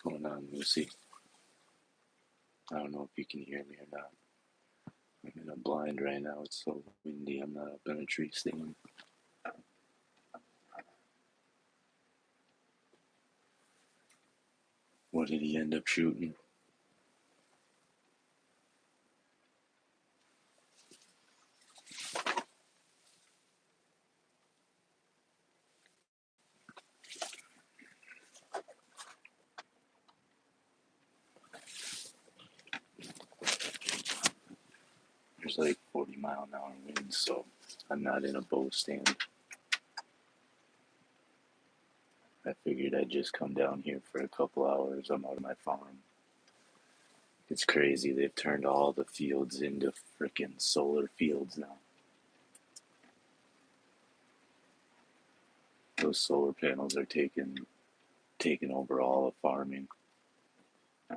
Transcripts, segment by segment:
Going on, Lucy? I don't know if you can hear me or not. I'm in a blind right now. It's so windy. I'm not up in a tree stand. What did he end up shooting? There's like 40-mile-an-hour winds, so I'm not in a bow stand. I figured I'd just come down here for a couple hours. I'm out of my farm. It's crazy. They've turned all the fields into frickin' solar fields now. Those solar panels are taking over all of farming. I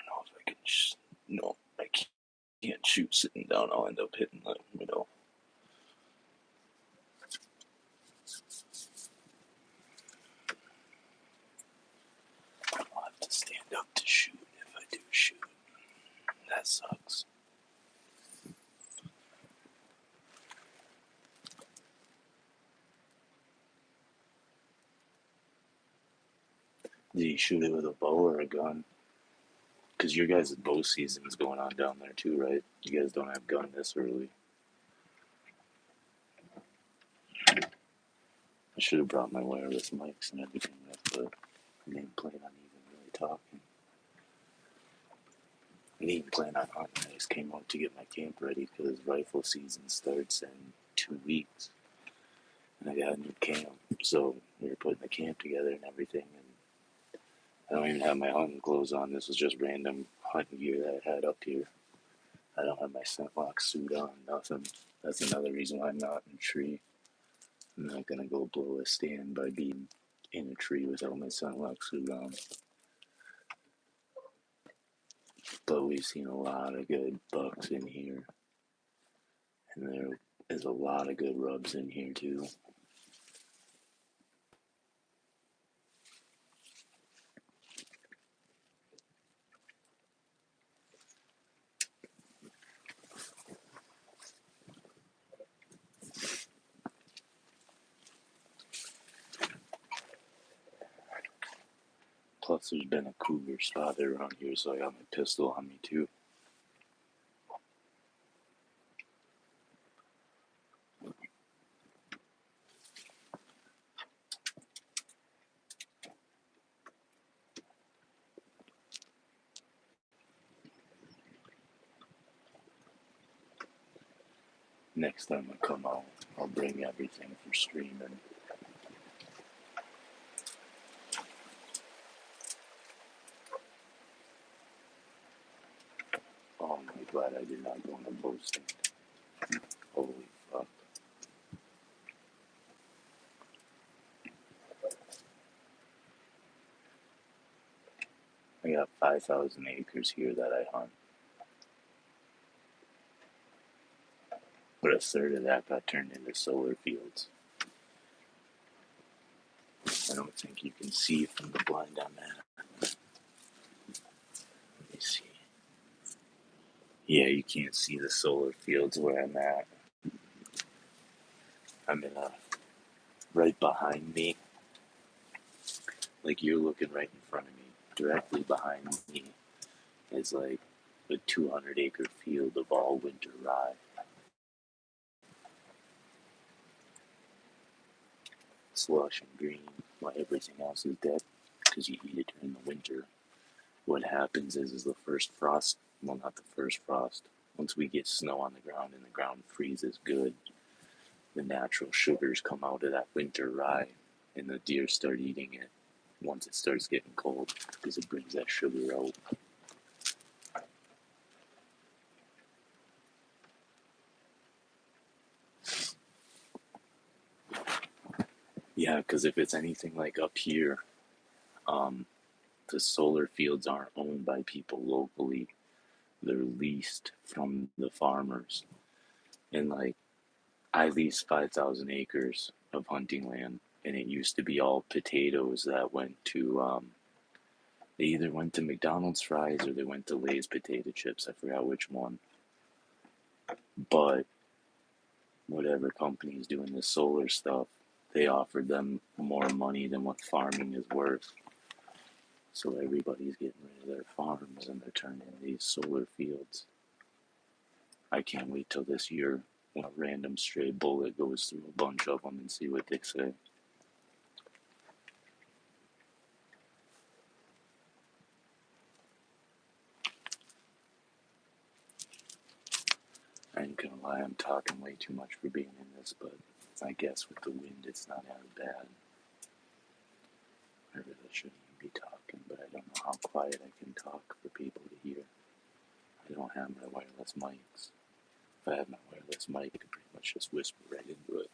don't know if I can. No, I can't shoot sitting down. I'll end up hitting the middle. I'll have to stand up to shoot if I do shoot. That sucks. Did you shoot it with a bow or a gun? Because your guys' bow season is going on down there too, right? You guys don't have gun this early. I should have brought my wireless mics and everything with, but I didn't plan on even really talking. I didn't plan on hunting. I just came out to get my camp ready because rifle season starts in 2 weeks. And I got a new camp, so we were putting the camp together and everything. And I don't even have my hunting clothes on. This was just random hunting gear that I had up here. I don't have my ScentLok suit on, nothing. That's another reason why I'm not in a tree. I'm not gonna go blow a stand by being in a tree without my ScentLok suit on. But we've seen a lot of good bucks in here. And there is a lot of good rubs in here too. Plus there's been a cougar spotted around here, so I got my pistol on me too. Next time I come out, I'll bring everything for streaming. Oh my god, I did not go on a bow stand. Holy fuck. I got 5,000 acres here that I hunt. But a third of that got turned into solar fields. I don't think you can see from the blind I'm at. Let me see. Yeah, you can't see the solar fields where I'm at. I'm in a right behind me. Like you're looking right in front of me. Directly behind me is like a 200-acre field of all winter rye. It's lush and green while everything else is dead because you eat it during the winter. What happens is the first frost, well, not the first frost, once we get snow on the ground and the ground freezes good, the natural sugars come out of that winter rye and the deer start eating it once it starts getting cold because it brings that sugar out. Yeah, because if it's anything like up here, um, the solar fields aren't owned by people locally. They're leased from the farmers. And like, I leased 5,000 acres of hunting land, and it used to be all potatoes that went to, they either went to McDonald's fries or they went to Lay's potato chips. I forgot which one. But whatever company is doing this solar stuff, they offered them more money than what farming is worth. So everybody's getting rid of their farms and they're turning these solar fields. I can't wait till this year when a random stray bullet goes through a bunch of them and see what they say. I ain't gonna lie, I'm talking way too much for being in this, but I guess with the wind it's not as bad. I really shouldn't be talking, but I don't know how quiet I can talk for people to hear. I don't have my wireless mics. If I had my wireless mic, I could pretty much just whisper right into it.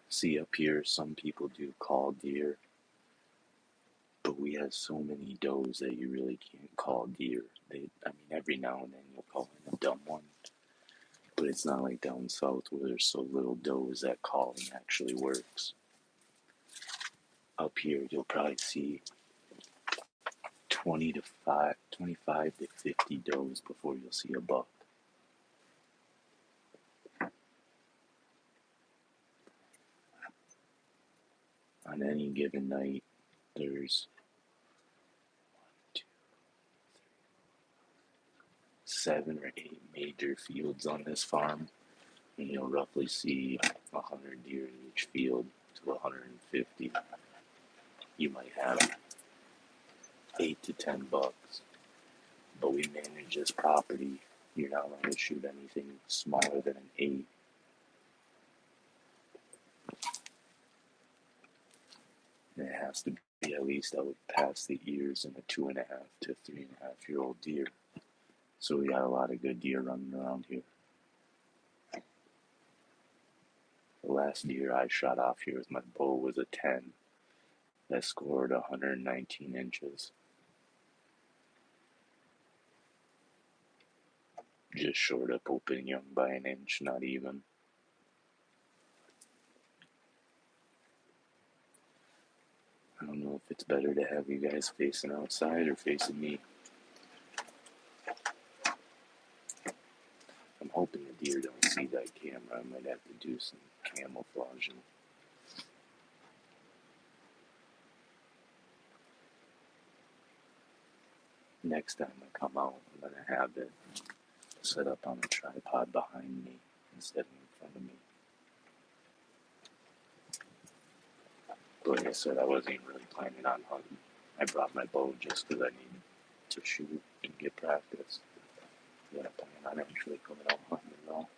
See, up here, some people do call deer, but we have so many does that you really can't call deer. I mean, every now and then you'll call in a dumb one, but it's not like down south where there's so little does that calling actually works. Up here, you'll probably see 25 to 50 does before you'll see a buck. On any given night, there's 7 or 8 major fields on this farm, and you'll roughly see 100 deer in each field to 150. You might have 8 to 10 bucks, but we manage this property. You're not allowed to shoot anything smaller than an 8. And it has to be at least out past the ears in a 2.5 to 3.5 year old deer. So we got a lot of good deer running around here. The last deer I shot off here with my bow was a 10 that scored 119 inches. Just short of Open Young by an inch, not even. I don't know if it's better to have you guys facing outside or facing me. I'm hoping the deer don't see that camera. I might have to do some camouflaging. Next time I come out, I'm going to have it set up on a tripod behind me instead of in front of me. But like I said, I wasn't even really planning on hunting. I brought my bow just because I needed to shoot and get practice. I didn't plan on actually going out hunting at all.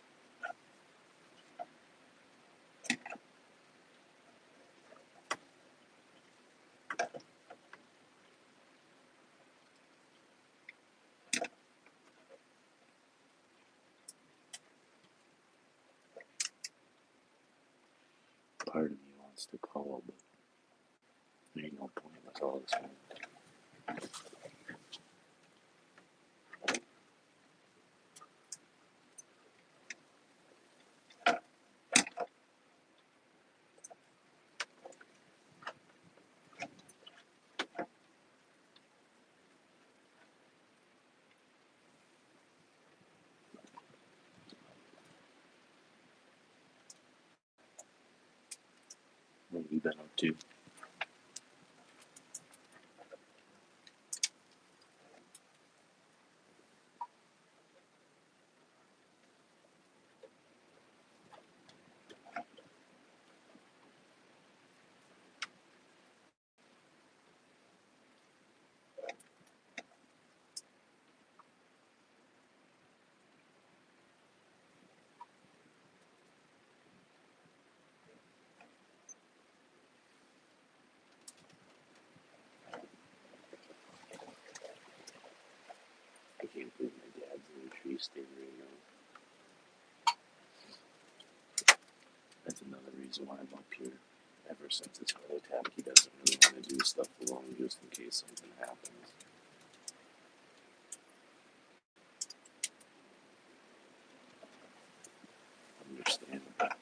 Part of me wants to call, but there ain't no point with all this wind. What have you been up to? devastator. That's another reason why I'm up here. Ever since his heart attack, he doesn't really want to do stuff alone just in case something happens. Understandable.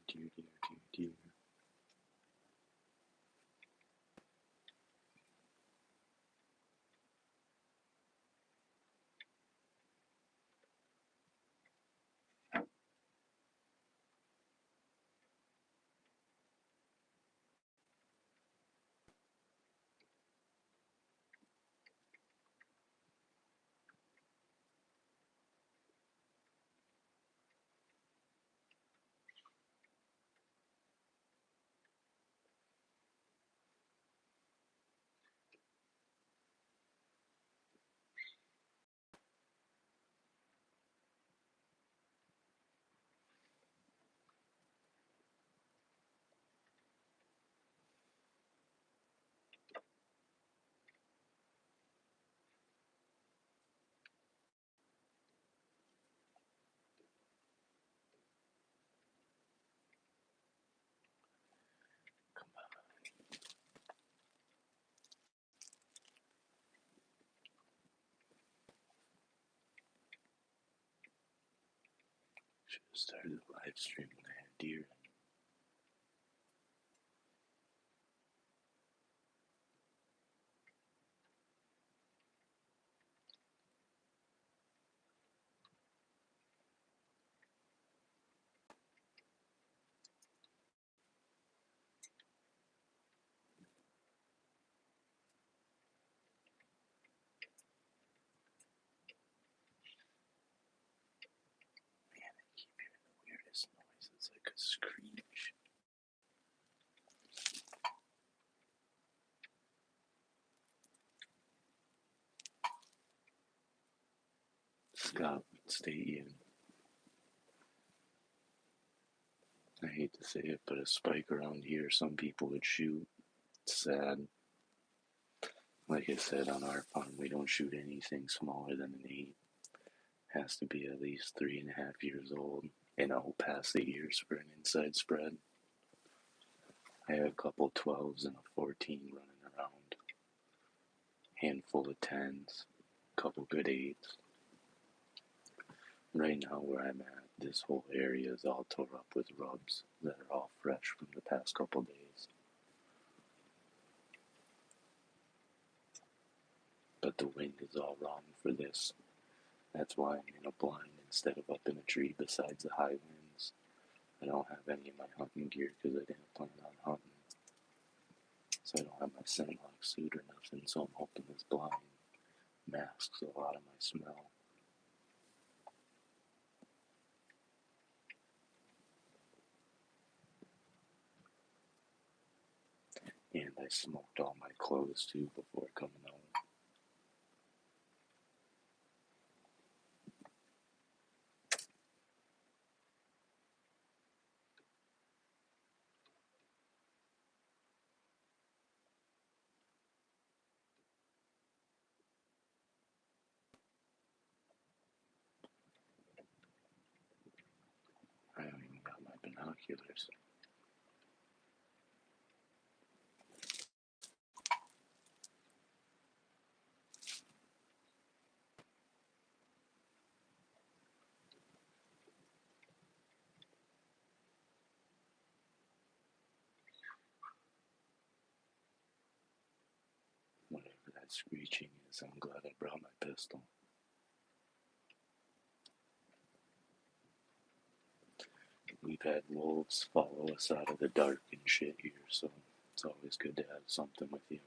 Dear, dear, dear, dear. Should have started the live stream when I had deer in. Man, I keep hearing the weirdest noises, like a screech. Scotland State Uni. I hate to say it, but a spike around here, some people would shoot. It's sad. Like I said, on our farm, we don't shoot anything smaller than an 8. Has to be at least 3.5 years old, and I'll pass the years for an inside spread. I had a couple 12s and a 14 running around, handful of 10s, couple good 8s. Right now, where I'm at, this whole area is all tore up with rubs that are all fresh from the past couple days. But the wind is all wrong for this. That's why I'm in a blind instead of up in a tree besides the high winds. I don't have any of my hunting gear because I didn't plan on hunting. So I don't have my scentlock suit or nothing, so I'm hoping this blind masks a lot of my smell. And I smoked all my clothes too before coming home. I don't even got my binoculars. Whatever that screeching is, I'm glad I brought my pistol. We've had wolves follow us out of the dark and shit here, so it's always good to have something with you.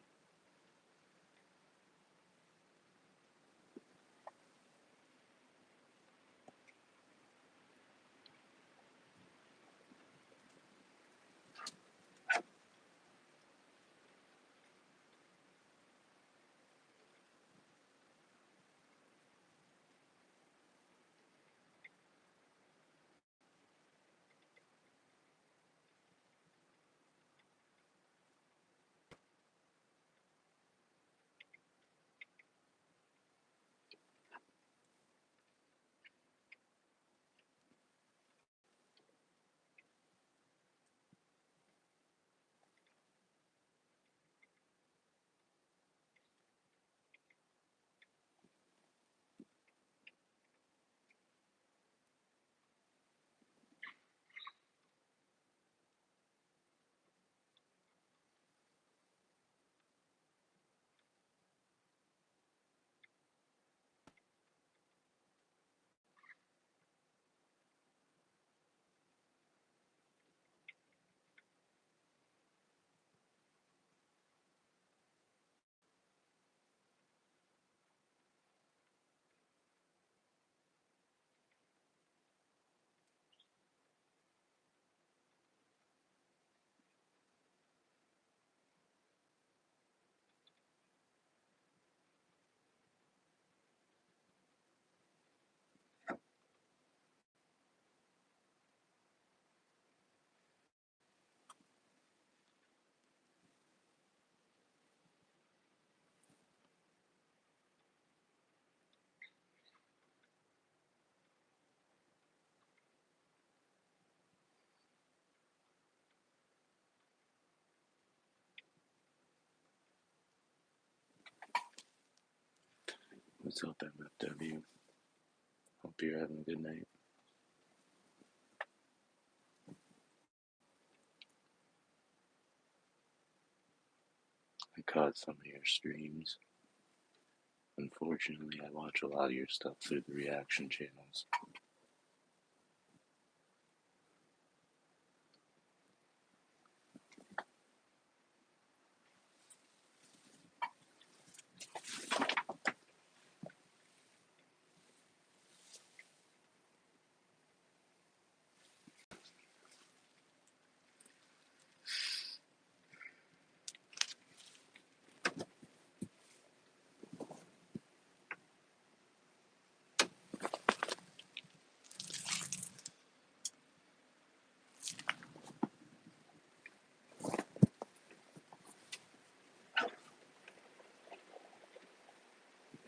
What's up, MFW? Hope you're having a good night. I caught some of your streams. Unfortunately, I watch a lot of your stuff through the reaction channels.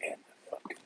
And the fucking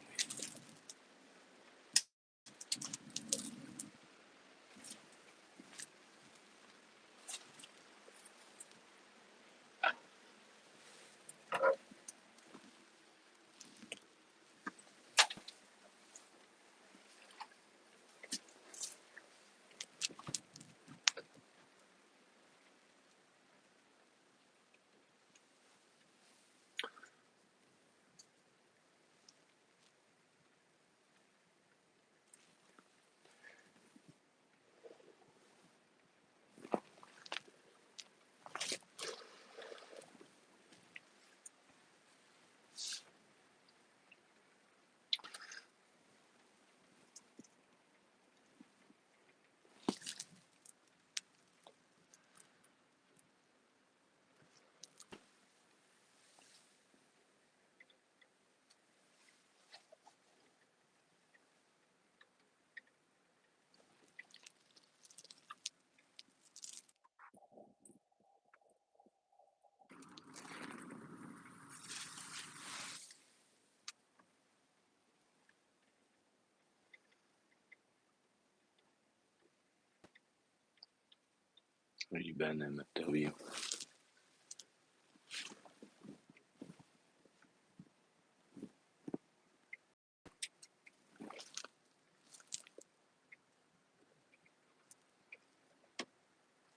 Where you been, MFW?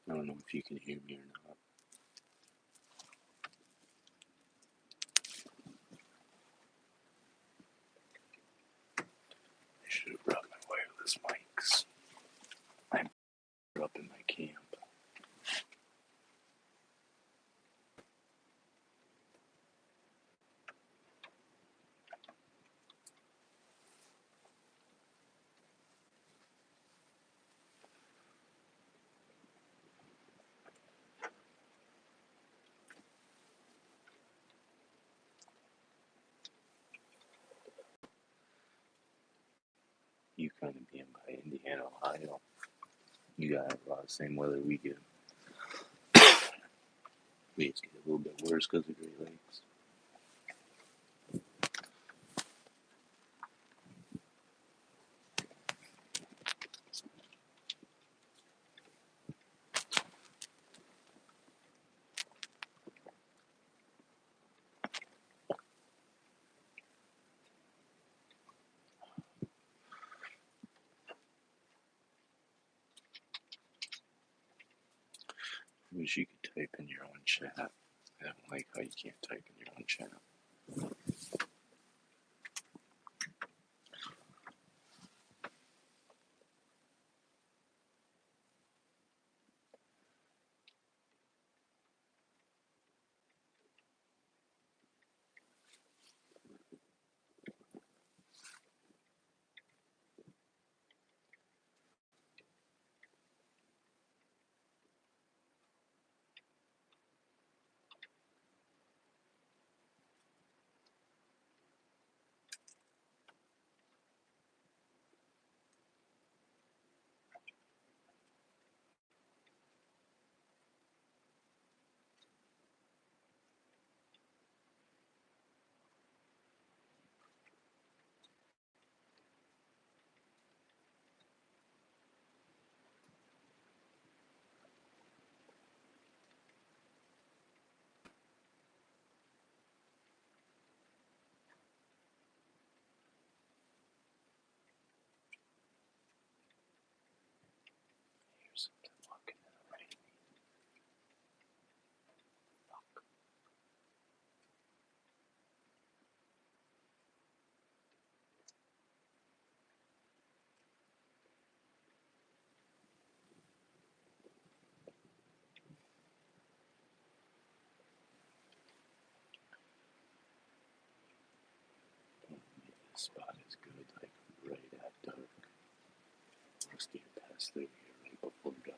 I don't know if you can hear me or not. I should have brought my wireless mics. I'm up in my camp. You kind of being by Indiana, Ohio. You got a lot of the same weather we get. We just get a little bit worse because of Great Lakes. I wish you could type in your own chat. I don't like how you can't type in your own chat. this spot is good, like right at dark. Let's get past through here right before dark.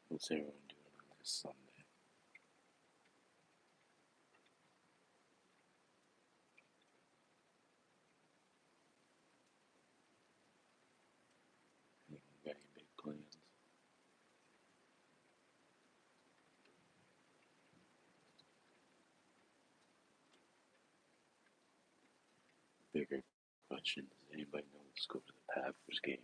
What's everyone doing on this Sunday? Anyone got any big plans? Bigger question, does anybody know let's go to the Packers game?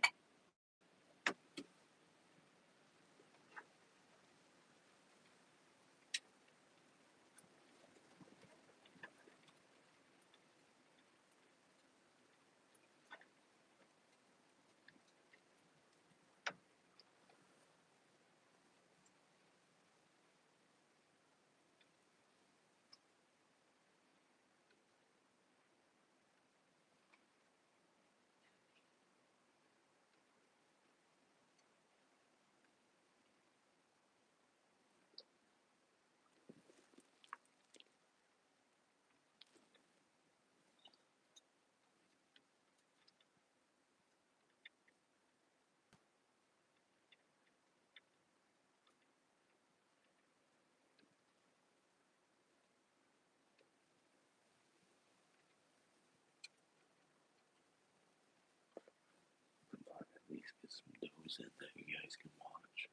Come on, at least get some does in that you guys can watch.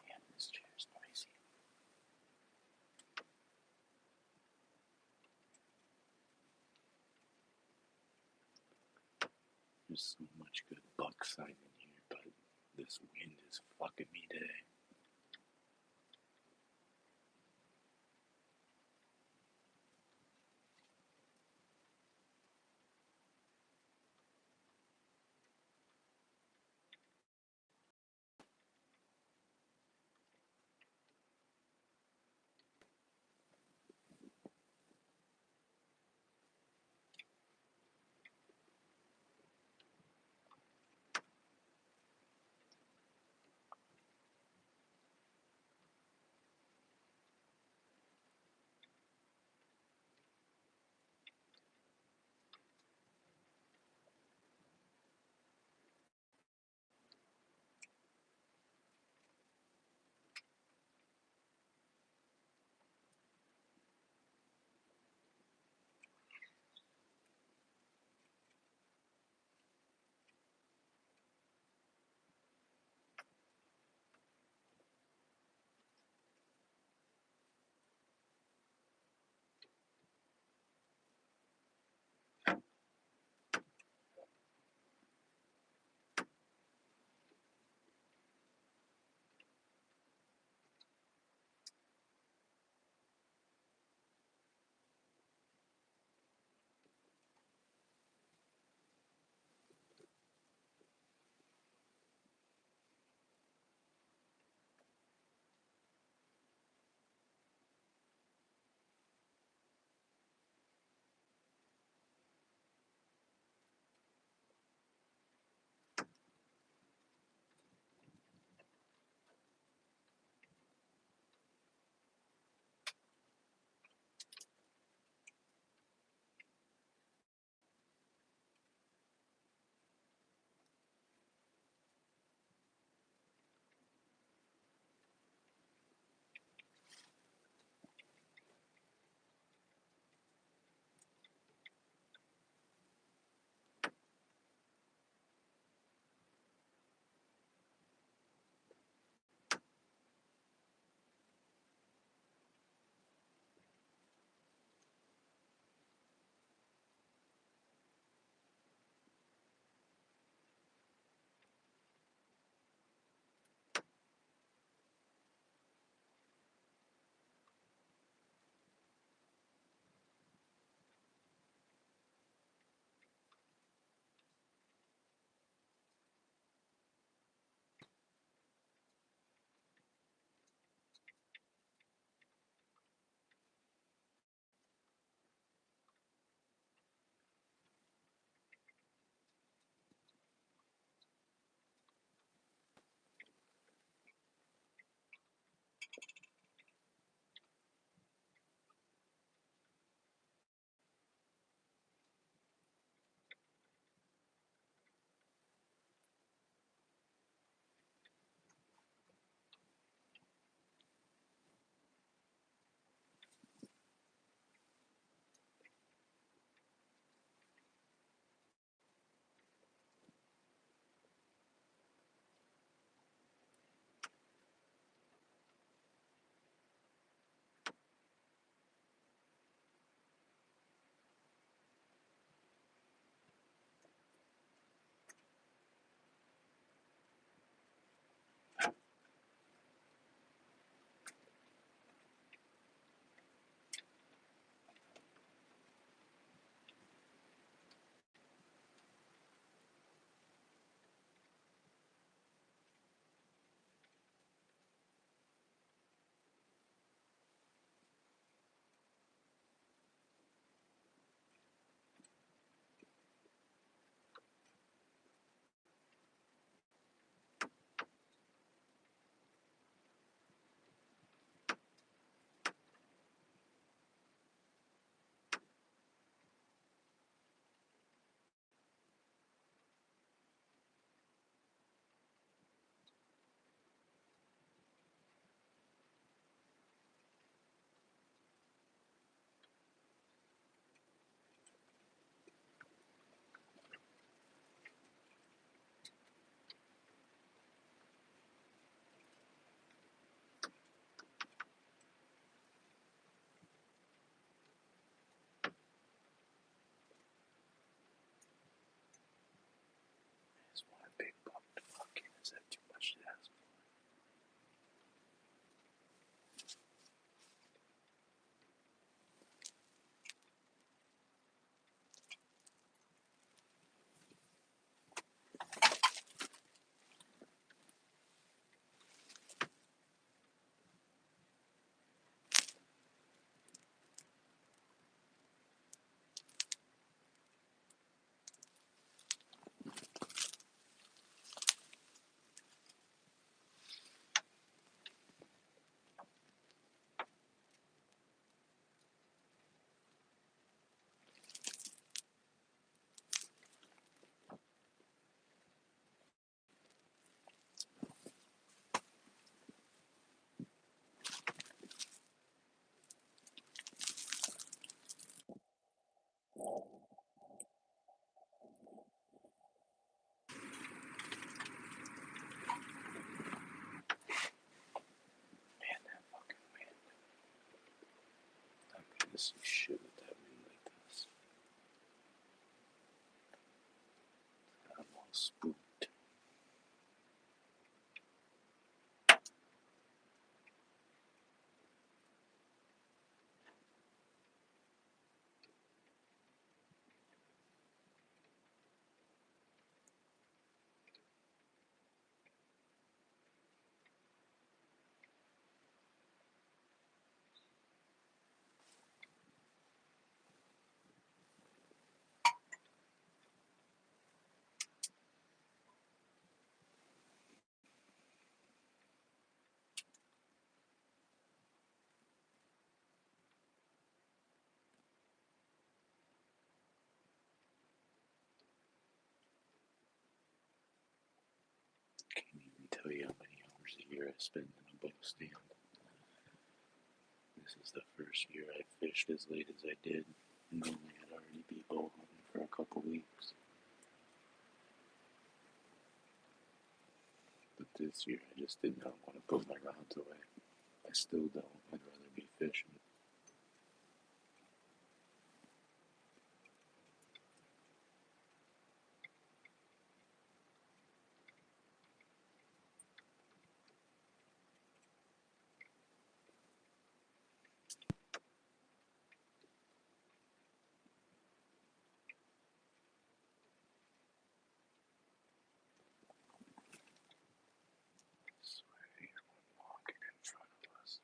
Damn, this chair's noisy. There's so much good buck sign in here, but this wind is fucking me today. big buck to walk in. Is that too much to ask? Man, that fucking wind. I'm gonna see shit with that wind like this. I'm all spooked. Can't even tell you how many hours a year I spend in a bow stand. This is the first year I fished as late as I did. Normally I'd already be bow hunting for a couple weeks. But this year I just did not want to put my rods away. I still don't. I'd rather be fishing. I swear I hear one walking in front of us.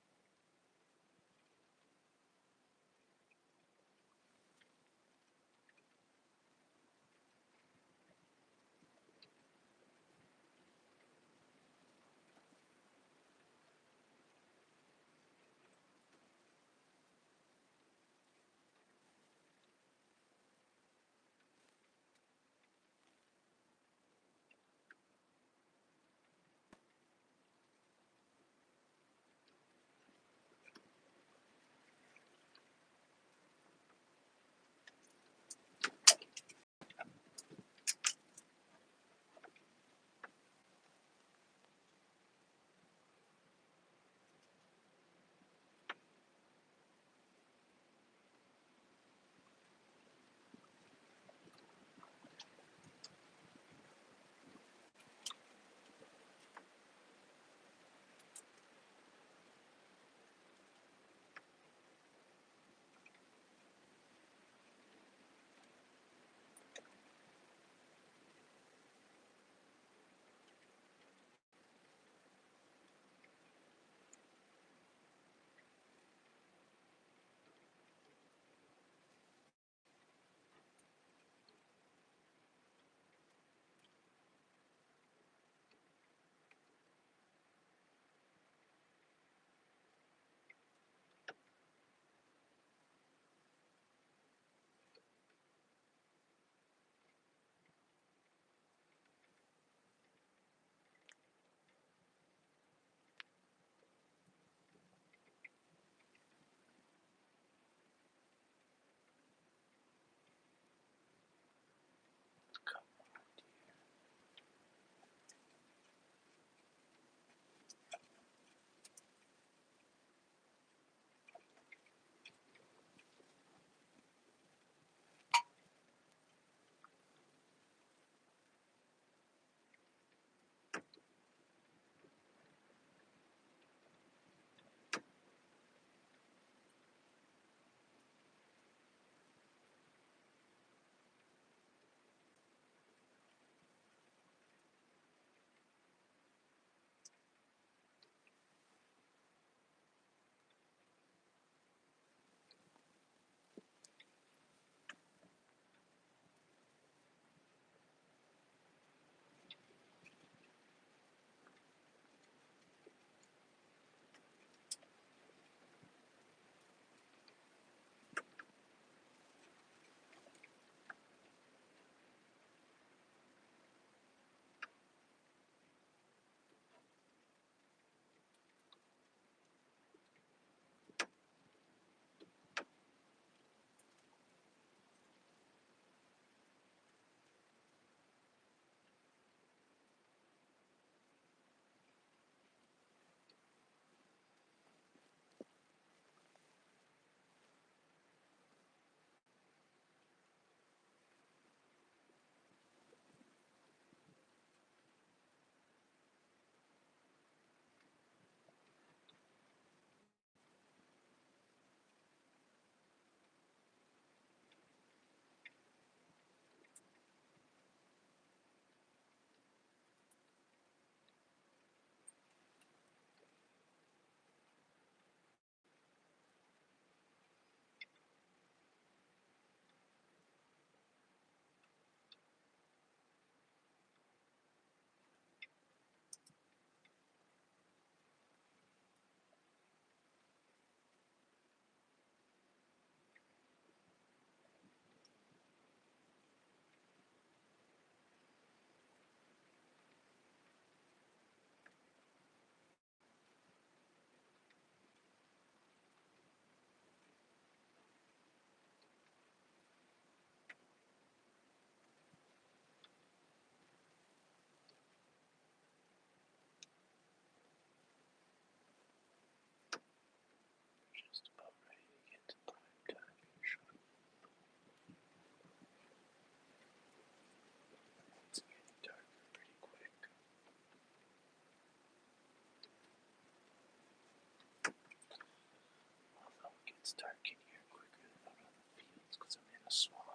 gets dark in here quicker than out on the fields because I'm in a swamp.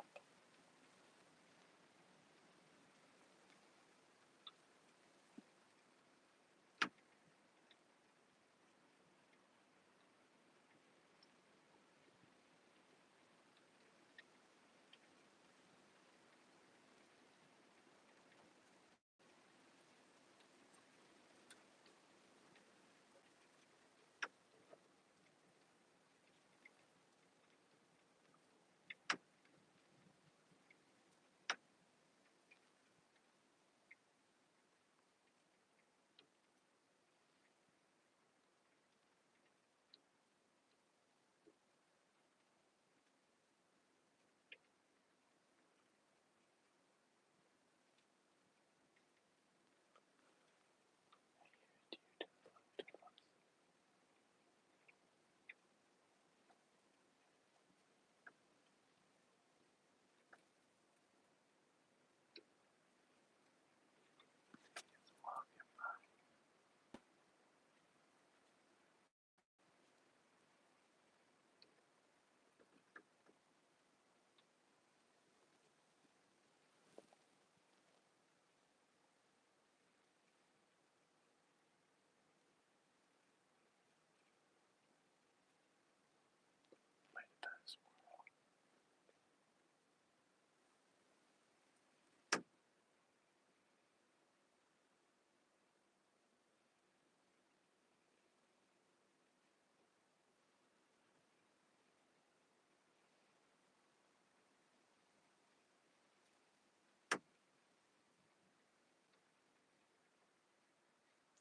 Might have been a squirrel.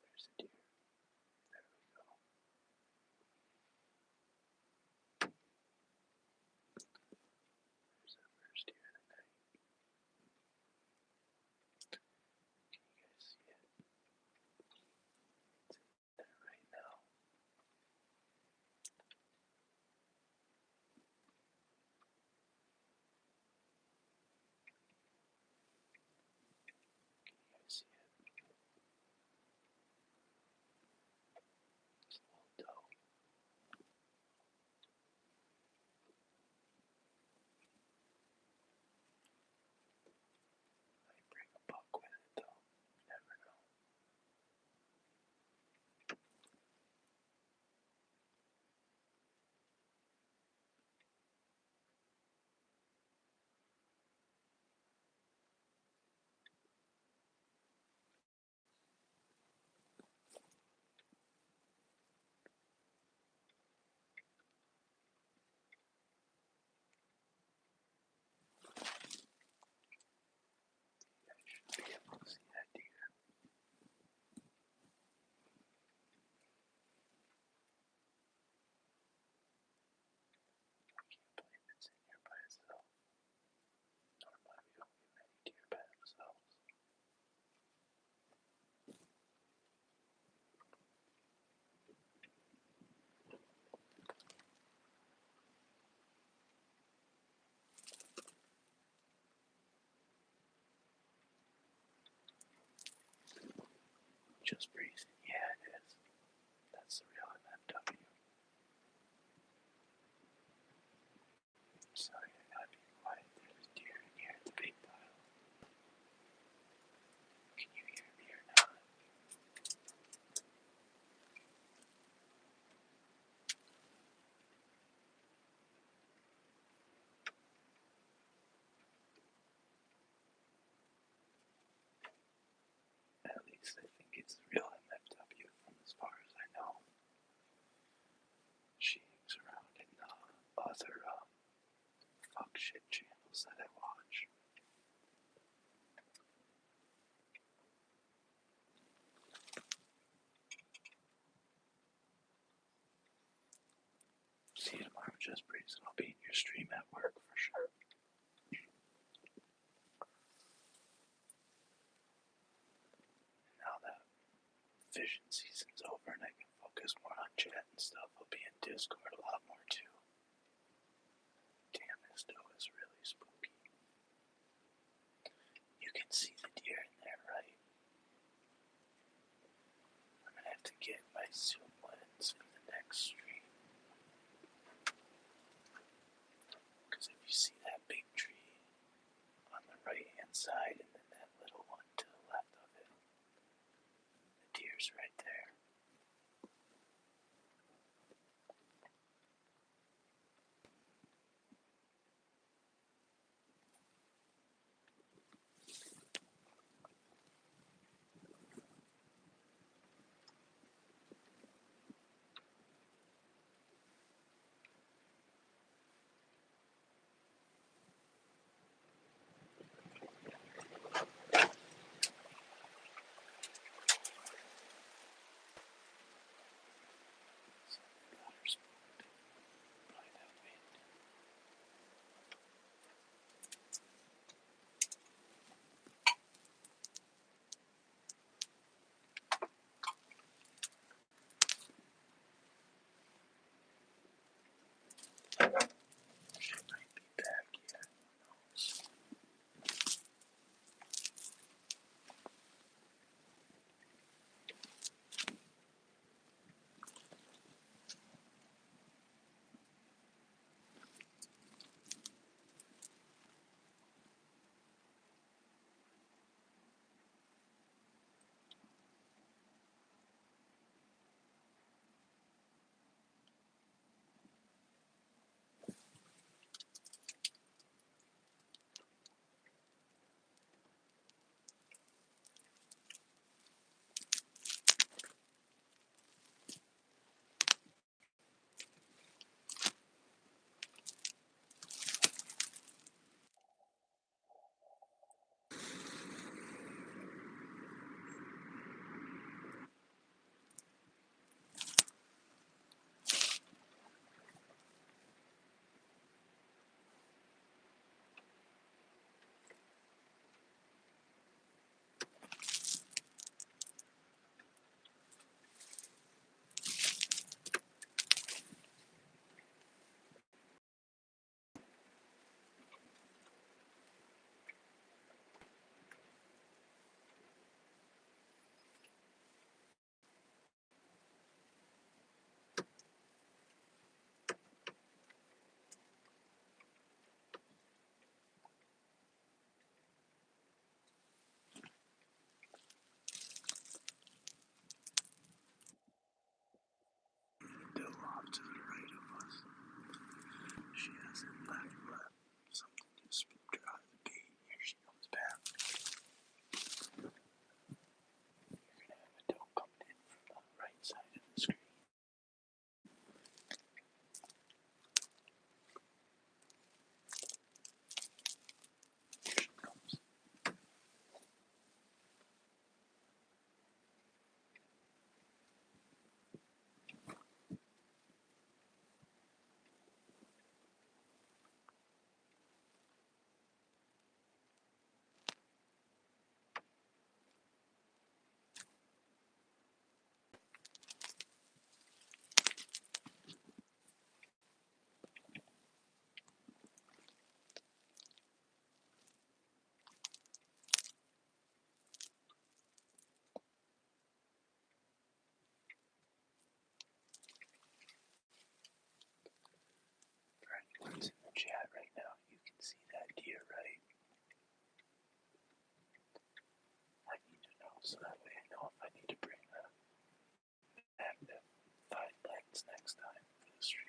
There's a deer. There we go. There's our first deer of the night. Can you guys see it? It's in there right now. Can you guys see it? It's a little doe. Might bring a buck with it though. You never know. You guys should be able to see that deer. I can't believe it's in here by itself. Normally we don't get many deer by themselves. Just breathing. Yeah, it is. That's the real MFW. Sorry, I gotta be quiet. There's a deer in here at the big pile. Can you hear me or not? At least I think it's the real MFW from as far as I know. She hangs around in other fuck shit channels that I watch. See you tomorrow, Just Breeze, and I'll be in your stream at work for sure. Now that fishing season's over and I can focus more on chat and stuff, I'll be in Discord a lot more too. Damn, this doe is really spooky. You can see the deer in there, right? I'm gonna have to get my zoom lens for the next stream. She might be back yet. Still off to the right of us. She hasn't left. Something just spooked her out of the gate. Here she comes back. You're gonna have a doe coming in from the right side of the screen. Here she comes. For anyone's in the chat right now, you can see that deer, right? I need to know so that way I know if I need to bring the active 5 legs next time for the stream.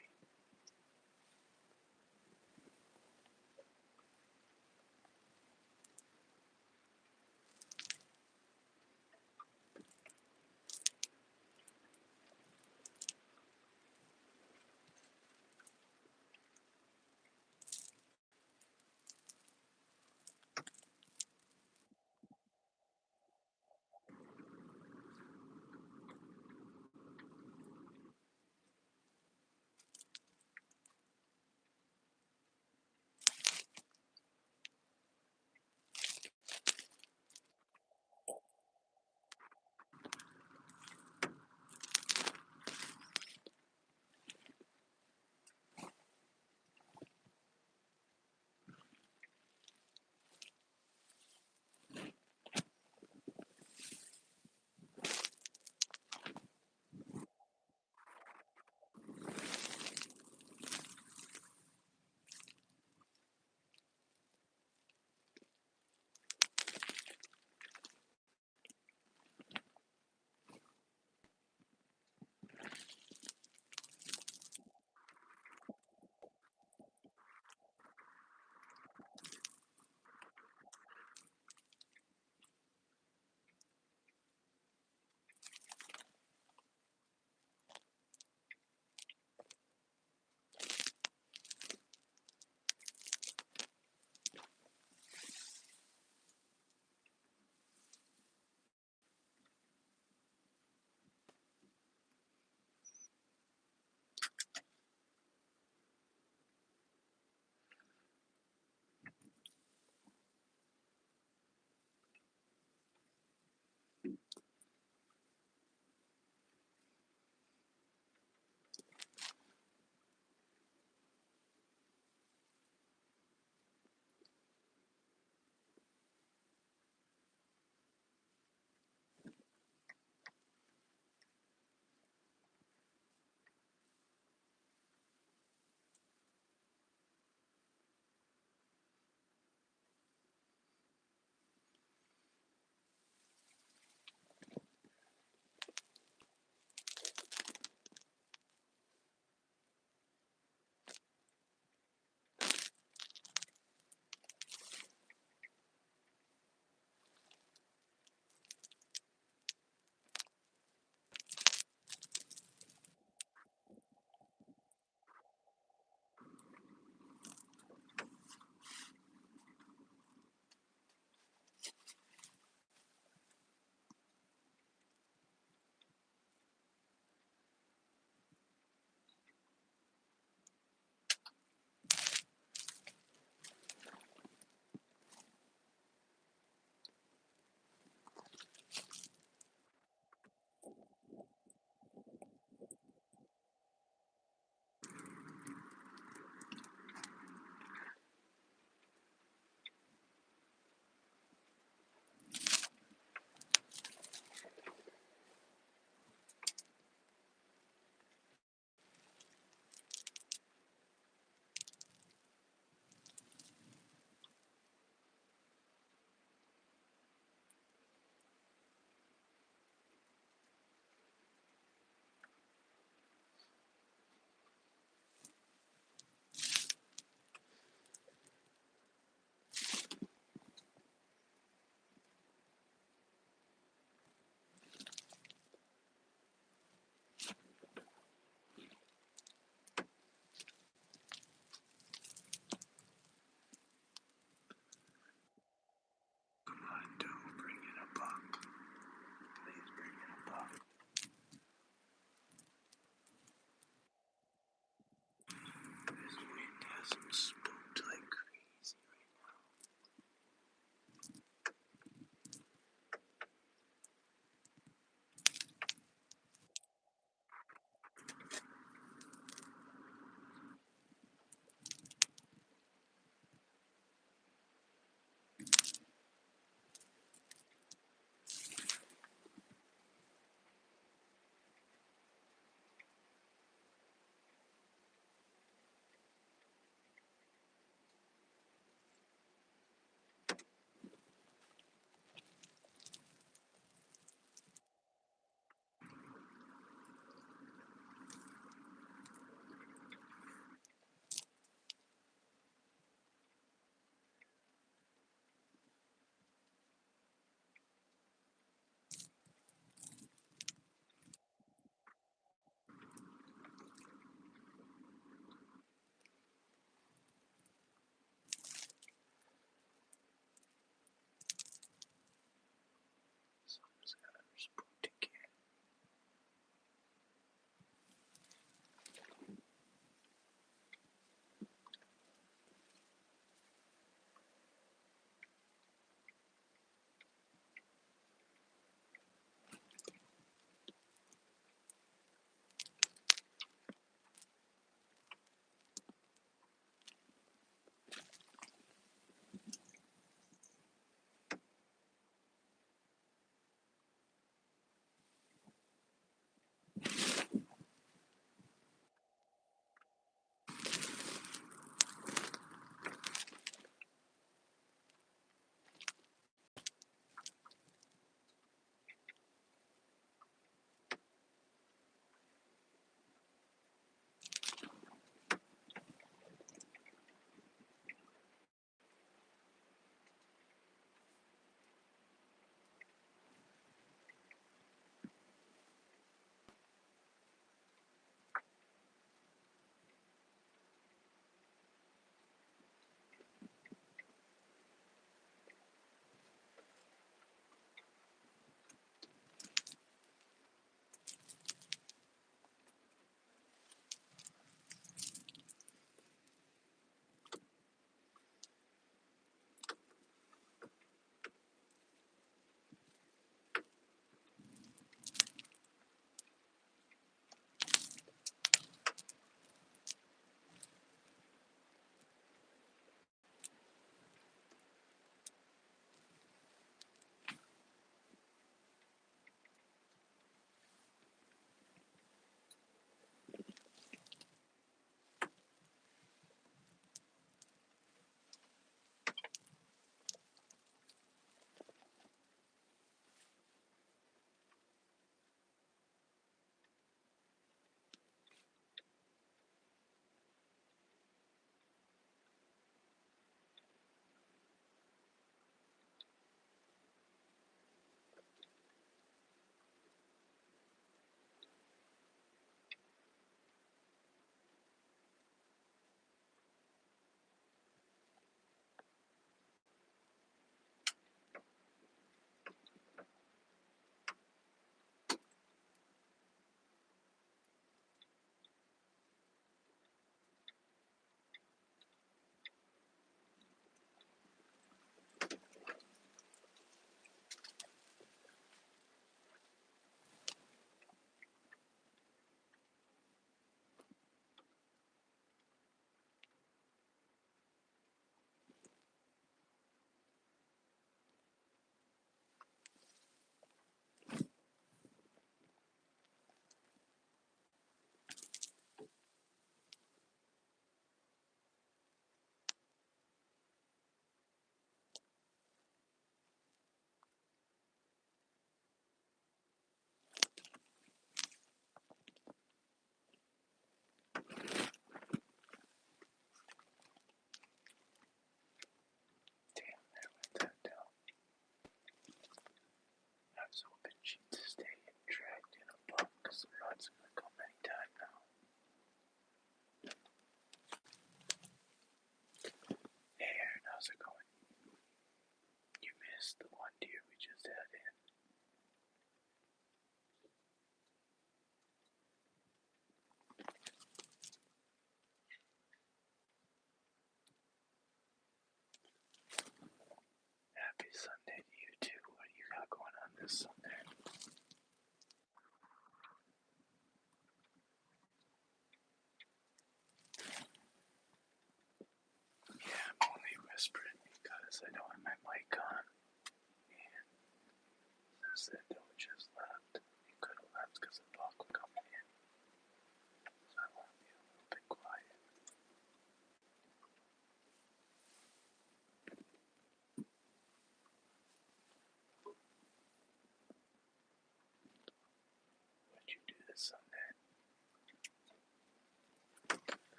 this Sunday.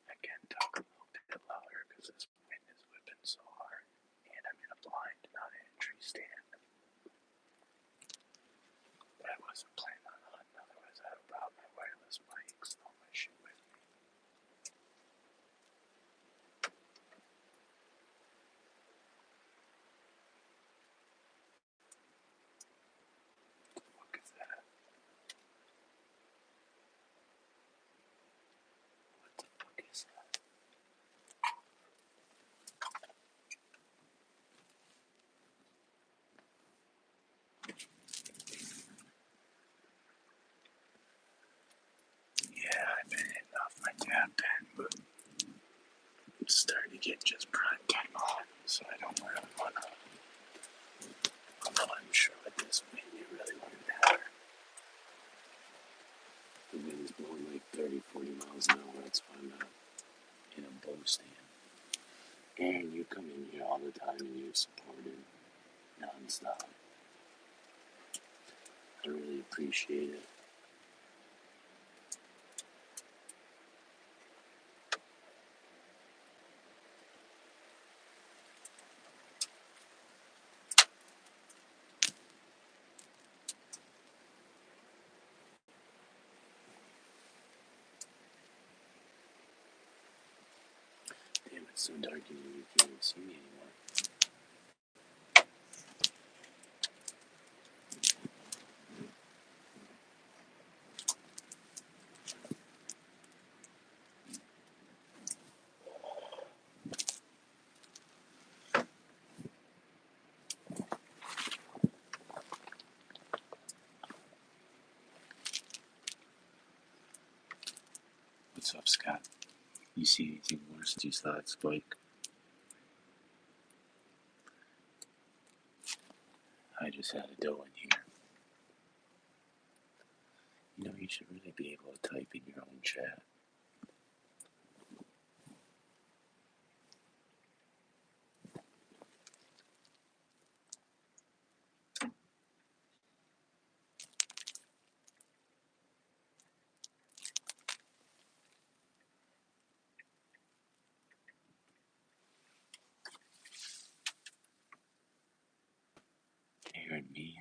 I can talk a little bit louder because this wind is whipping so hard, and I'm in a blind, not an entry stand. But I wasn't planning on hunting, otherwise I would have brought my wireless mics and all my shit with me. What the fuck is that? What the fuck is that? Yeah, I've been hitting off my tap pen, but it's starting to get just prime time on, so I don't really want to. Although I'm sure with this wind, you really wouldn't matter. The wind's blowing like 30, 40 miles an hour. That's why I'm not in a bow stand. And you come in here all the time and you support it non-stop. I really appreciate it. Damn, it's so dark in here you can't even see me anymore. What's up, Scott? You see anything worse than you saw that spike? I just had a doe in here. You know, you should really be able to type in your own chat. Aaron, me,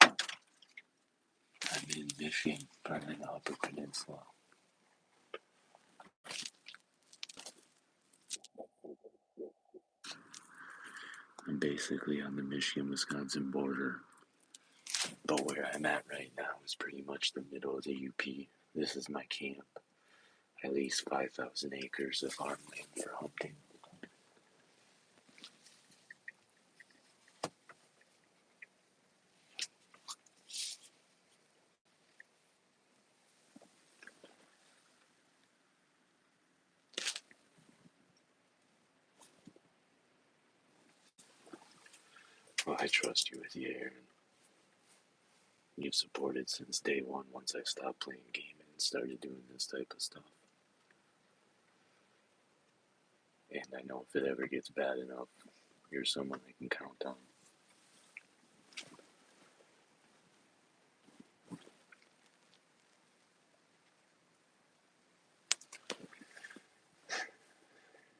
I'm in Michigan, part of the Upper Peninsula. I'm basically on the Michigan-Wisconsin border. But where I'm at right now is pretty much the middle of the UP. This is my camp. At least 5,000 acres of farmland for hunting. Well, I trust you with the air. You've supported since day one once I stopped playing gaming and started doing this type of stuff. And I know if it ever gets bad enough, you're someone I can count on.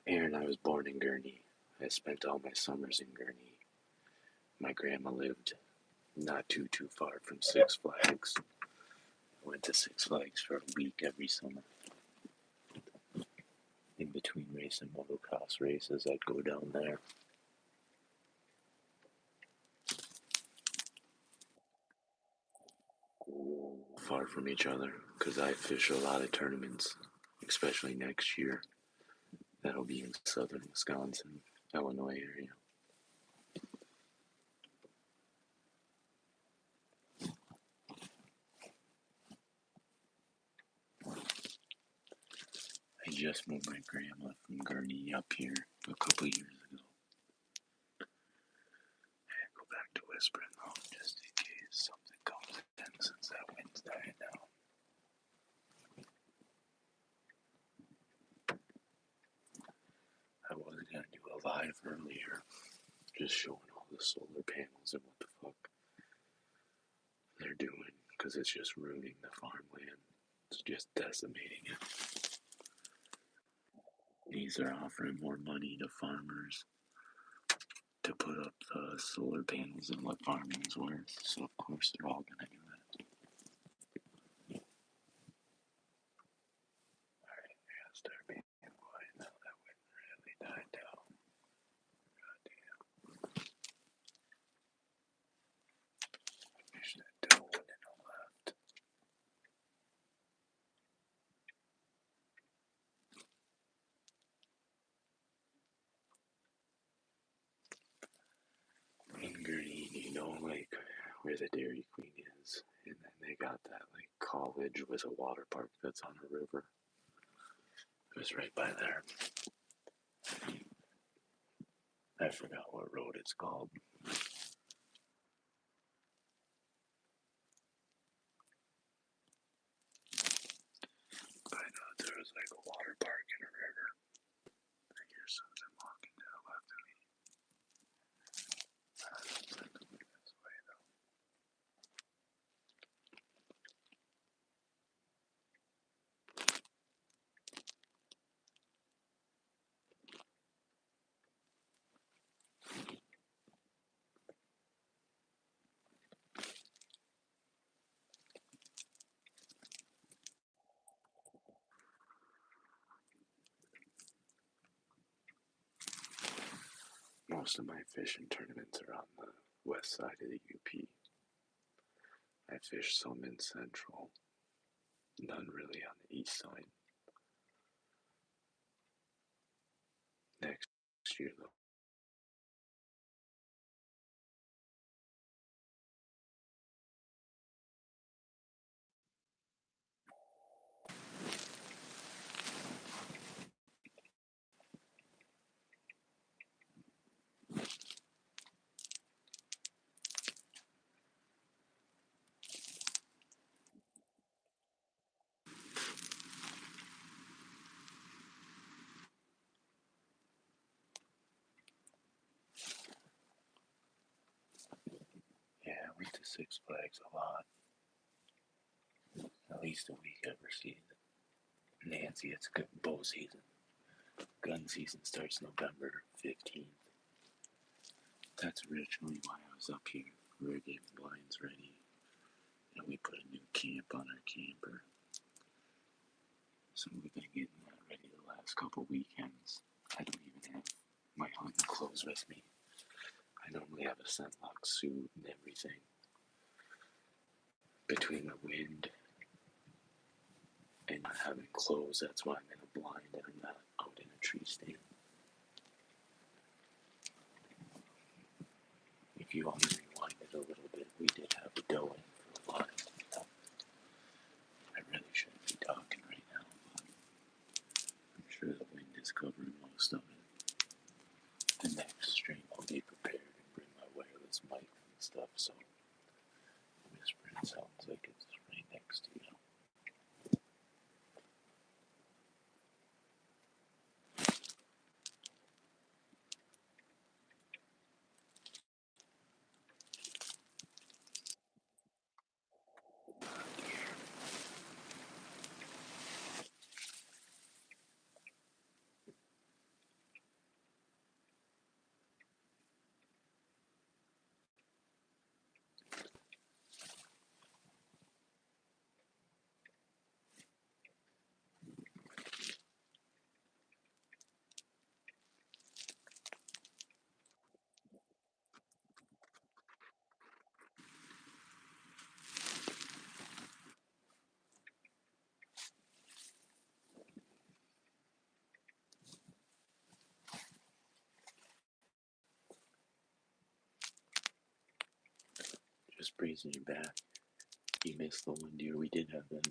Aaron, I was born in Gurnee. I spent all my summers in Gurnee. My grandma lived not too far from Six Flags. I went to Six Flags for a week every summer. In between racing motocross races, I'd go down there. Far from each other, because I fish a lot of tournaments, especially next year. That'll be in southern Wisconsin, Illinois area. I just moved my grandma from Gurnee up here a couple years ago. I go back to whispering though, just in case something comes in since that wind's dying down. I was gonna do a live earlier, just showing all the solar panels and what the fuck they're doing, because it's just ruining the farmland. It's just decimating it. These are offering more money to farmers to put up the solar panels and what farming is worth. So of course they're all gonna do it. Alright, we gotta start being quiet now. That wind really died down. God damn. I wish that doe wouldn't have left. In Gurneen, you know, like where the Dairy Queen is, and then they got that like college with a water park that's on a river. It was right by there. I forgot what road it's called. But I know there was like a water park and a river. I hear something walking to the left of me. I don't think it'll be this way though. Most of my fishing tournaments are on the west side of the UP. I fish some in Central, none really on the east side. Next year, though. Yeah, I went to Six Flags a lot. At least a week every season. Nancy, it's good bow season. Gun season starts November 15th. That's originally why I was up here. We were getting blinds ready, and we put a new camp on our camper. So we've been getting that ready the last couple weekends. I don't even have my hunting clothes with me. I normally have a scentlock suit and everything. Between the wind and not having clothes, that's why I'm in a blind and I'm not out in a tree stand. If you want to rewind it a little bit, we did have a doe in for a while. I really shouldn't be talking right now, but I'm sure the wind is covering most of it. The next stream I'll be prepared and bring my wireless mic and stuff, so whispering sounds like it's right next to you. Just breezing you back. You missed the one deer we did have then.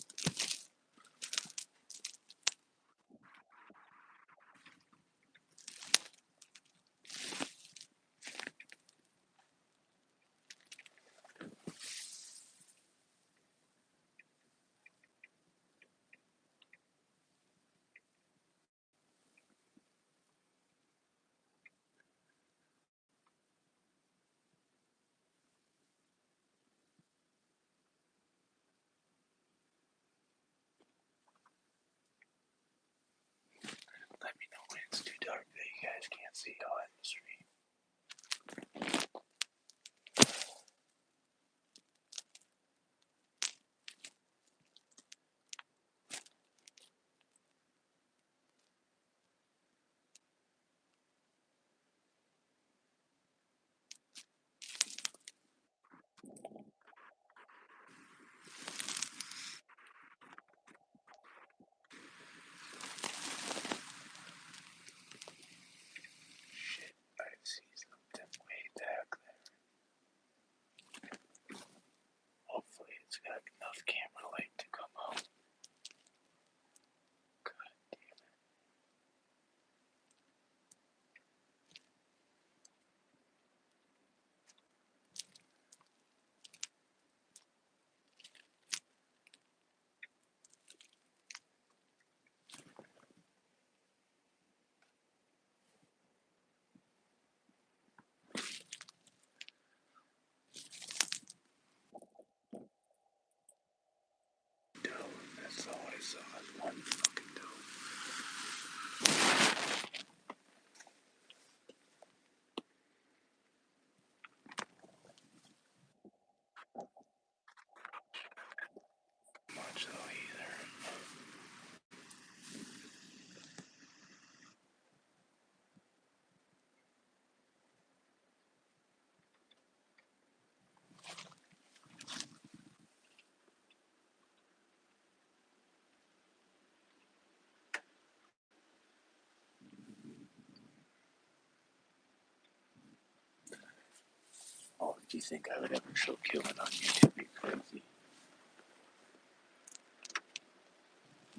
Do you think I would ever show killing on YouTube? Be crazy.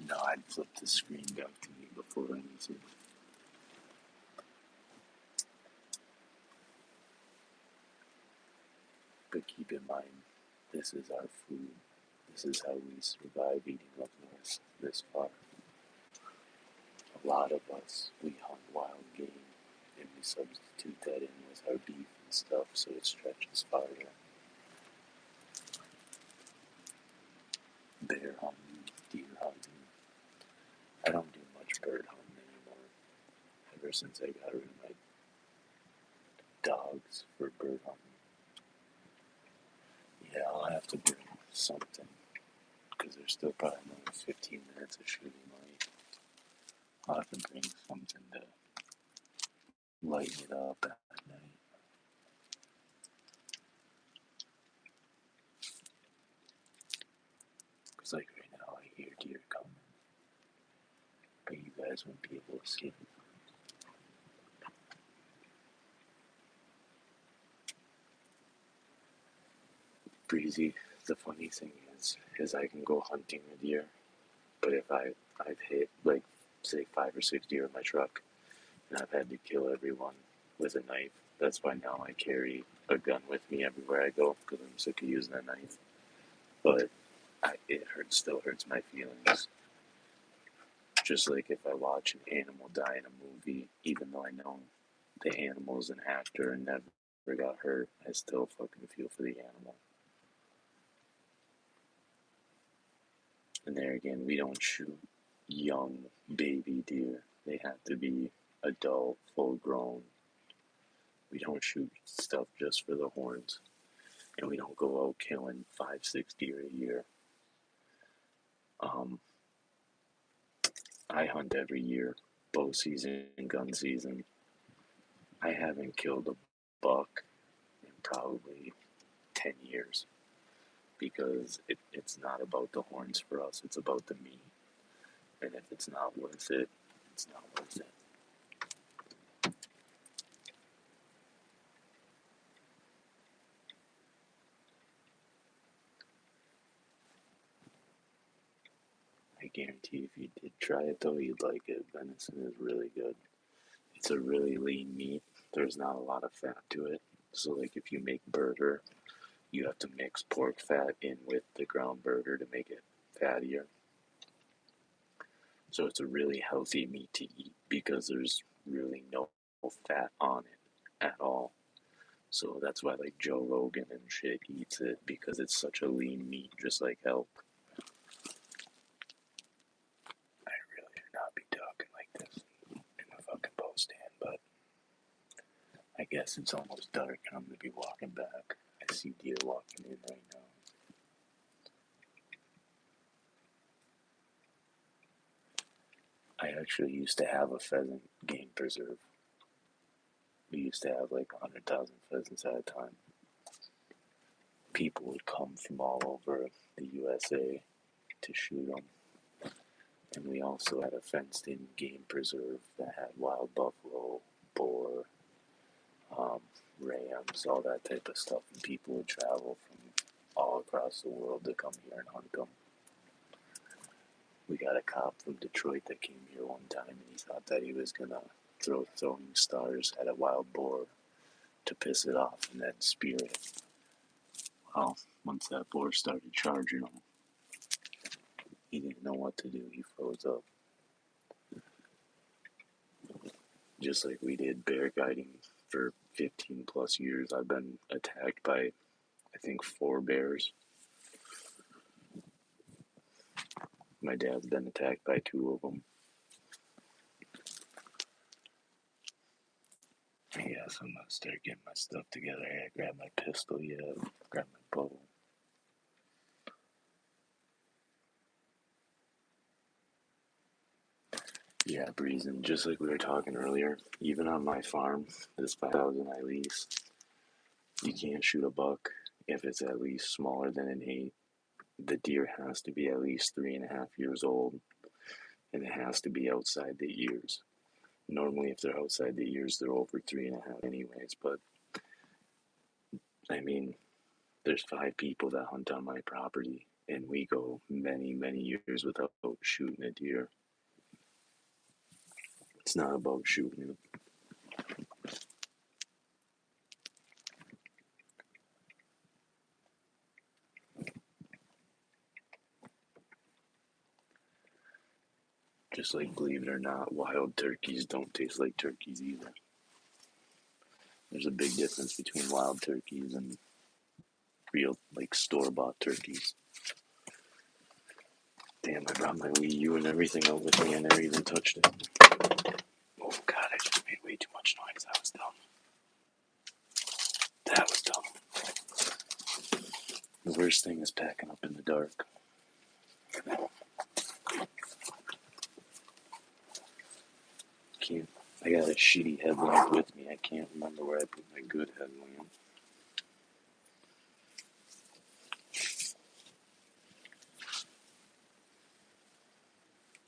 No, I'd flip the screen back to me before anything. But keep in mind, this is our food. This is how we survive eating up north this far. A lot of us, we hunt wild game and we substitute that in with our beef and stuff so it stretches farther. Bear hunting, deer hunting. I don't do much bird hunting anymore. Ever since I got rid of my dogs for bird hunting. Yeah, I'll have to bring something because there's still probably another 15 minutes of shooting light. I'll have to bring something to lighten it up at night. Because like right now I hear deer coming, but you guys won't be able to see them. Breezy, the funny thing is I can go hunting a deer, but if I've hit like say 5 or 6 deer in my truck, and I've had to kill everyone with a knife. That's why now I carry a gun with me everywhere I go because I'm sick of using a knife. But still hurts my feelings. Just like if I watch an animal die in a movie, even though I know the animal's an actor and never got hurt, I still fucking feel for the animal. And there again, we don't shoot young baby deer. They have to be adult, full grown. We don't shoot stuff just for the horns. And we don't go out killing 5, 6 deer a year. I hunt every year, bow season and gun season. I haven't killed a buck in probably 10 years because it's not about the horns for us, it's about the meat. And if it's not worth it, it's not worth it. I guarantee if you did try it though, you'd like it. Venison is really good. It's a really lean meat. There's not a lot of fat to it. So like if you make burger, you have to mix pork fat in with the ground burger to make it fattier. So it's a really healthy meat to eat because there's really no fat on it at all. So that's why like Joe Rogan and shit eats it because it's such a lean meat, just like elk. I really should not be talking like this in the fucking post stand, but I guess it's almost dark and I'm gonna be walking back. I see deer walking in right now. I actually used to have a pheasant game preserve. We used to have like 100,000 pheasants at a time. People would come from all over the USA to shoot them. And we also had a fenced in game preserve that had wild buffalo, boar, rams, all that type of stuff. And people would travel from all across the world to come here and hunt them. We got a cop from Detroit that came here one time and he thought that he was gonna throw throwing stars at a wild boar to piss it off and then spear it. Well, once that boar started charging him, he didn't know what to do. He froze up. Just like we did bear guiding for 15 plus years. I've been attacked by, I think, 4 bears. My dad's been attacked by 2 of them. Yeah, so I'm gonna start getting my stuff together. I gotta grab my pistol, yeah, grab my bow. Yeah, Breezing, just like we were talking earlier, even on my farm, this 5,000 I lease, you can't shoot a buck if it's at least smaller than an 8. The deer has to be at least 3.5 years old, and it has to be outside the ears. Normally, if they're outside the ears, they're over 3.5 anyways, but I mean, there's 5 people that hunt on my property, and we go many, many years without shooting a deer. It's not about shooting it. Just like, believe it or not, wild turkeys don't taste like turkeys either. There's a big difference between wild turkeys and real, like, store-bought turkeys. Damn, I brought my Wii U and everything out with me. I never even touched it. Oh god, I just made way too much noise. That was dumb. That was dumb. The worst thing is packing up in the dark. Can't. I got a shitty headlamp with me. I can't remember where I put my good headlamp.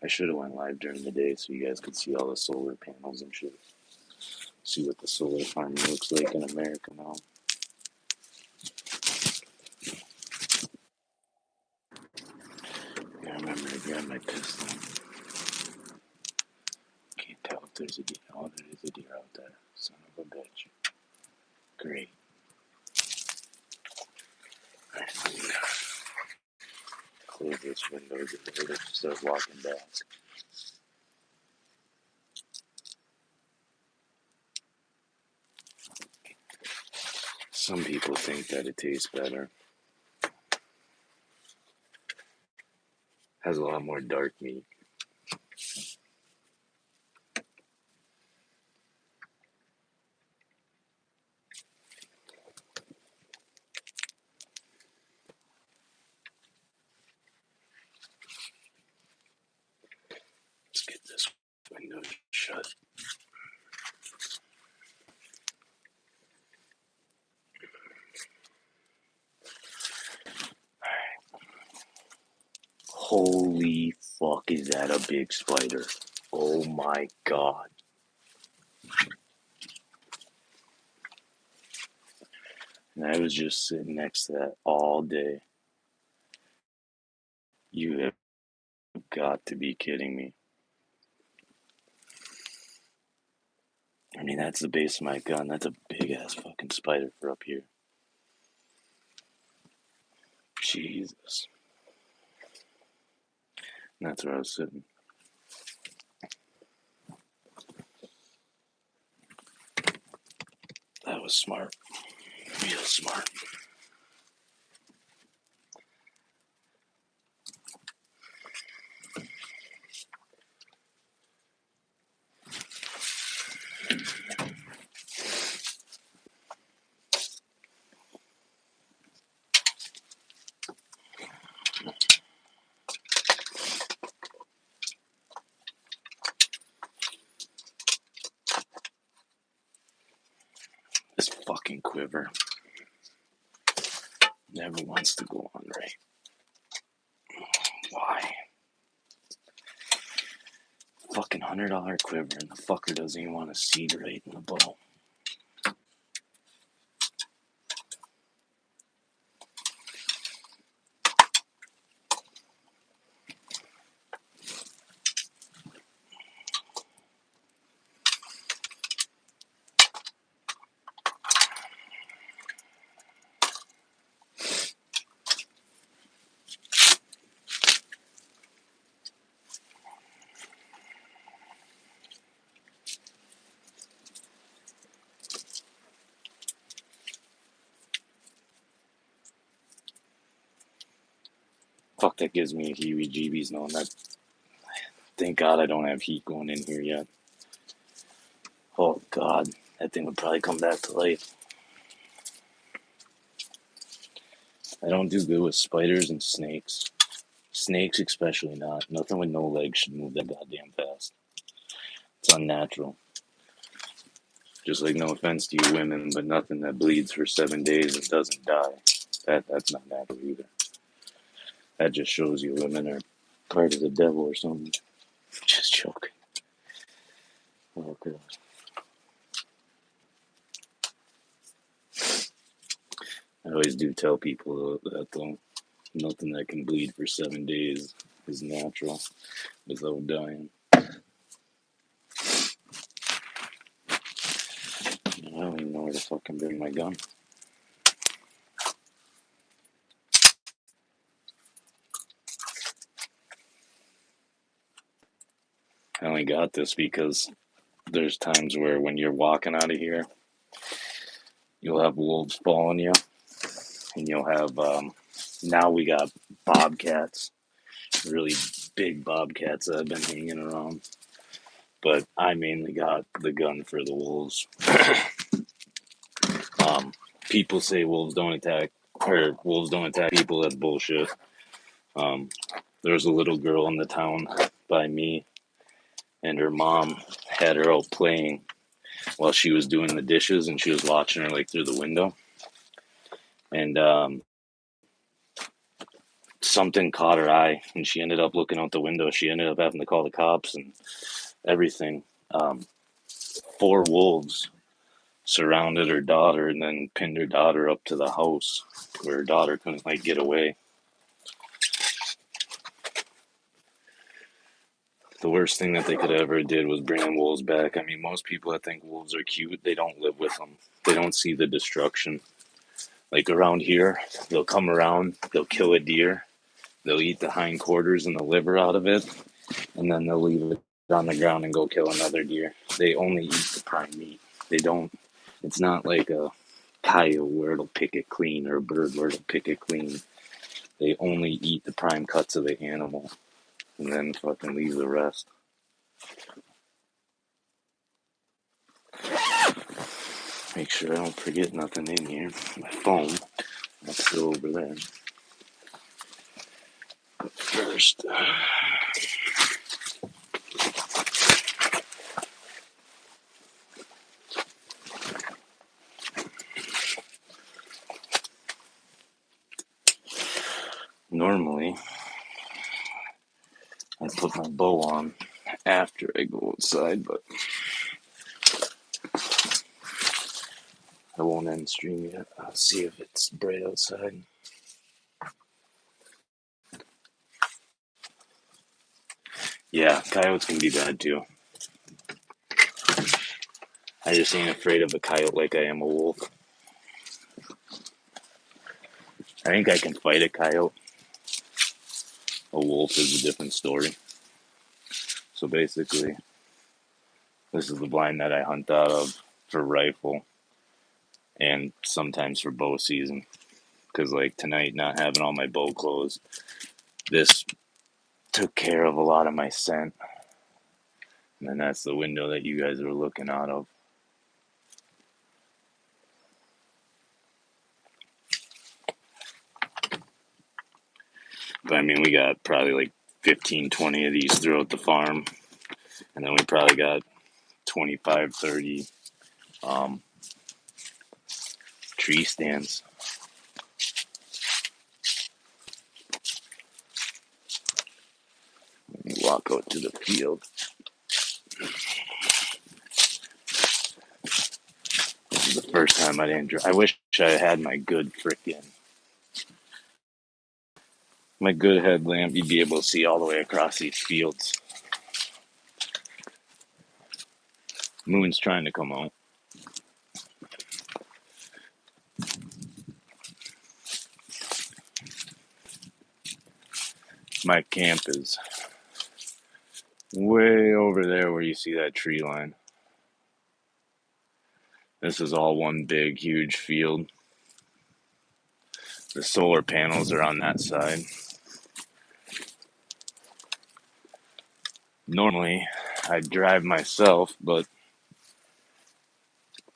I should have went live during the day so you guys could see all the solar panels and shit. See what the solar farm looks like in America now. I remember to grab my pistol. Can't tell if there's a deer. Oh, there is a deer out there. Son of a bitch. Great. Alright, close this window. Get rid of it. Start walking back. Some people think that it tastes better. Has a lot more dark meat. Let's get this window shut. Holy fuck, is that a big spider? Oh my god. And I was just sitting next to that all day. You have got to be kidding me. I mean, that's the base of my gun. That's a big ass fucking spider for up here. Jesus. And that's where I was sitting. That was smart. Real smart. This fucking quiver never wants to go on right. Why? Fucking $100 quiver and the fucker doesn't even want to seed right in the bow. Fuck, that gives me heebie-jeebies knowing that. Thank God I don't have heat going in here yet. Oh God, that thing would probably come back to life. I don't do good with spiders and snakes. Snakes especially not. Nothing with no legs should move that goddamn fast. It's unnatural. Just like, no offense to you women, but nothing that bleeds for 7 days and doesn't die. That's not natural either. That just shows you women are part of the devil or something. Just joking. Oh God. I always do tell people that though, nothing that can bleed for 7 days is natural without dying. I don't even know where to fucking bring my gun. I only got this because there's times where when you're walking out of here, you'll have wolves following you, and you'll have now we got bobcats, really big bobcats that have been hanging around. But I mainly got the gun for the wolves. Um, People say wolves don't attack, or wolves don't attack people. That's bullshit. Um, there was a little girl in the town by me, and her mom had her out playing while she was doing the dishes, and she was watching her like through the window, and something caught her eye, and she ended up looking out the window. She ended up having to call the cops and everything. Um, Four wolves surrounded her daughter and then pinned her daughter up to the house where her daughter couldn't like get away. The worst thing that they could ever did was bring wolves back. I mean, most people that think wolves are cute, they don't live with them. They don't see the destruction. Like around here, they'll come around, they'll kill a deer, they'll eat the hindquarters and the liver out of it, and then they'll leave it on the ground and go kill another deer. They only eat the prime meat. They don't. It's not like a coyote where it'll pick it clean or a bird where it'll pick it clean. They only eat the prime cuts of the animal and then fucking leave the rest. Make sure I don't forget nothing in here. My phone, that's still over there. But first, normally I put my bow on after I go outside, but I won't end stream yet. I'll see if it's bright outside. Yeah, coyotes can be bad too. I just ain't afraid of a coyote like I am a wolf. I think I can fight a coyote. A wolf is a different story. So basically, this is the blind that I hunt out of for rifle and sometimes for bow season. Because, like, tonight, not having all my bow clothes, this took care of a lot of my scent. And then that's the window that you guys are looking out of. But I mean, we got probably like 15, 20 of these throughout the farm. And then we probably got 25, 30 um, tree stands. Let me walk out to the field. This is the first time I didn't drive. I wish I had my good headlamp. You'd be able to see all the way across these fields. Moon's trying to come out. My camp is way over there where you see that tree line. This is all one big, huge field. The solar panels are on that side. Normally, I drive myself, but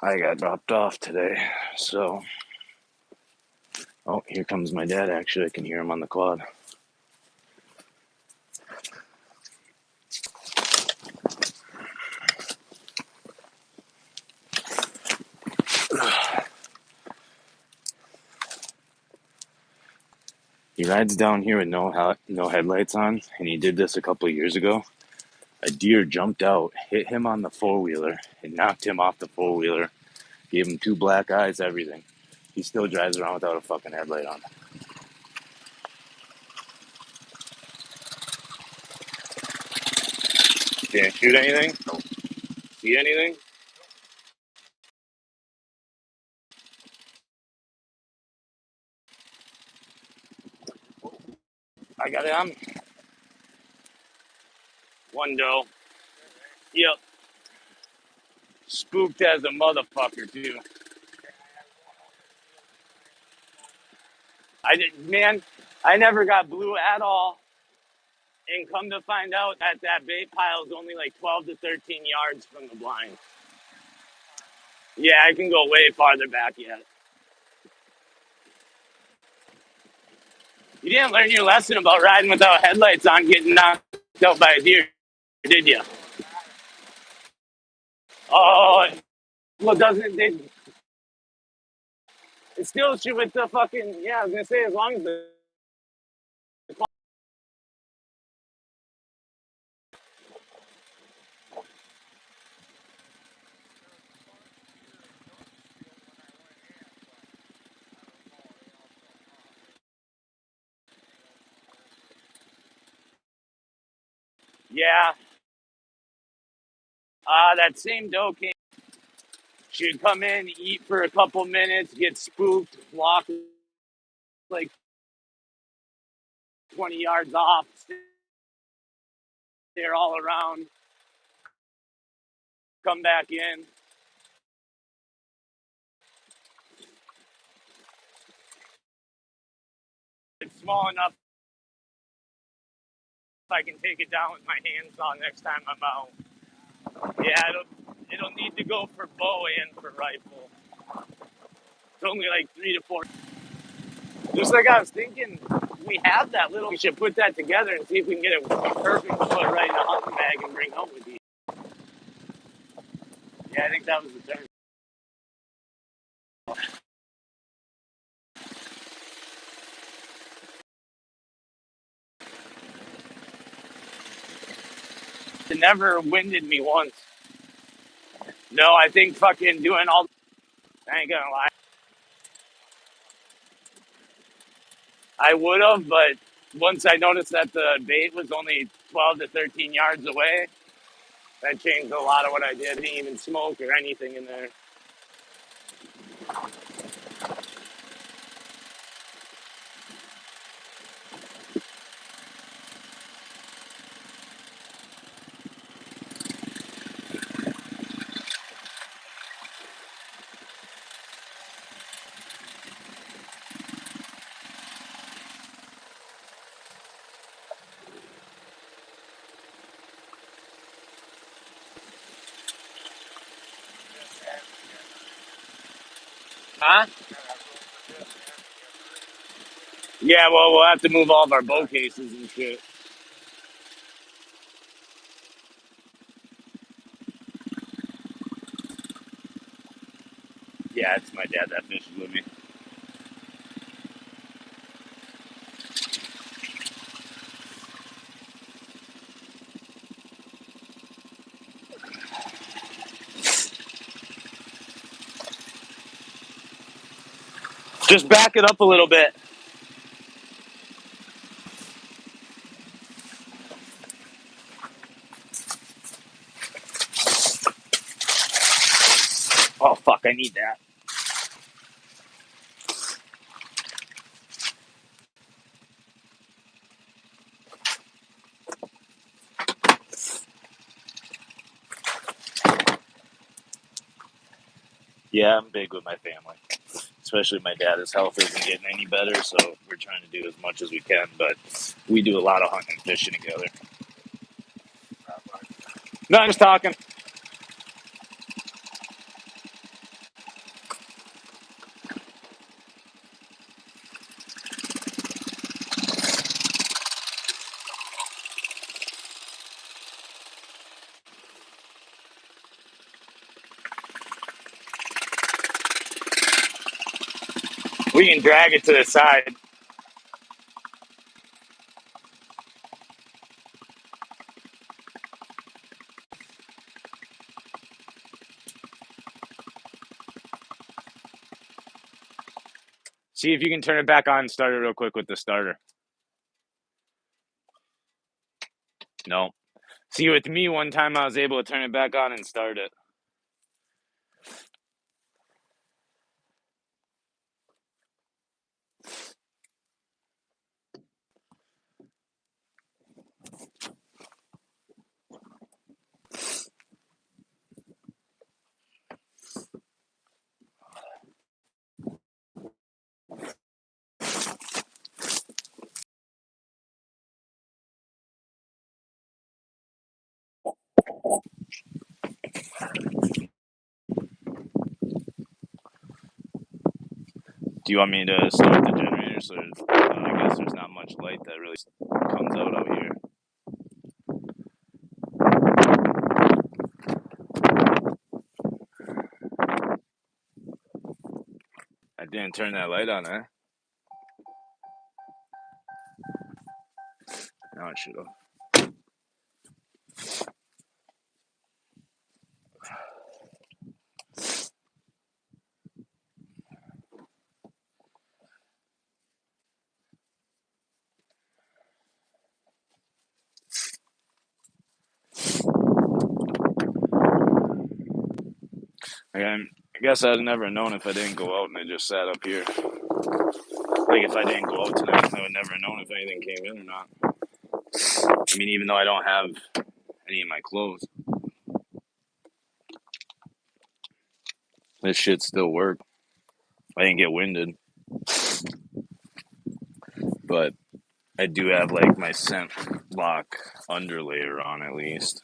I got dropped off today. So, oh, here comes my dad. Actually, I can hear him on the quad. He rides down here with no headlights on, and he did this a couple of years ago. A deer jumped out, hit him on the four-wheeler, and knocked him off the four-wheeler. Gave him two black eyes, everything. He still drives around without a fucking headlight on. Can't shoot anything? No. See anything? I got it on. One doe. Yep. Spooked as a motherfucker, too. I did, man, I never got blue at all. And come to find out that that bait pile is only like 12 to 13 yards from the blind. Yeah, I can go way farther back yet. You didn't learn your lesson about riding without headlights on getting knocked out by a deer, did you? Oh, well, doesn't it? It still should with the fucking, yeah, I was going to say, as long as the. Yeah, that same doe came. She'd come in, eat for a couple minutes, get spooked, walk like 20 yards off, stare all around, come back in. It's small enough I can take it down with my hands on next time I'm out. Yeah, it'll need to go for bow and for rifle. It's only like 3 to 4. Just like I was thinking, we have that little. We should put that together and see if we can get it perfect to put right in a hunting bag and bring home with you. Yeah, I think that was the turn. It never winded me once. No, I think fucking doing all. I ain't gonna lie. I would have, but once I noticed that the bait was only 12 to 13 yards away, that changed a lot of what I did. I didn't even smoke or anything in there. Huh? Yeah, well, we'll have to move all of our bow cases and shit. Yeah, it's my dad that fishes with me. Just back it up a little bit. Oh, fuck, I need that. Yeah, I'm big with my family. Especially my dad. His health isn't getting any better, so we're trying to do as much as we can. But we do a lot of hunting and fishing together. No, I'm just talking. We can drag it to the side. See if you can turn it back on and start it real quick with the starter. No. See, with me, one time I was able to turn it back on and start it. Do you want me to start the generator? So I guess there's not much light that really comes out here. I didn't turn that light on, eh? No, it should have. I guess I'd never known if I didn't go out and I just sat up here. Like, if I didn't go out tonight, I would never have known if anything came in or not. I mean, even though I don't have any of my clothes, this shit still worked. I didn't get winded, but I do have, like, my scent lock underlayer on at least.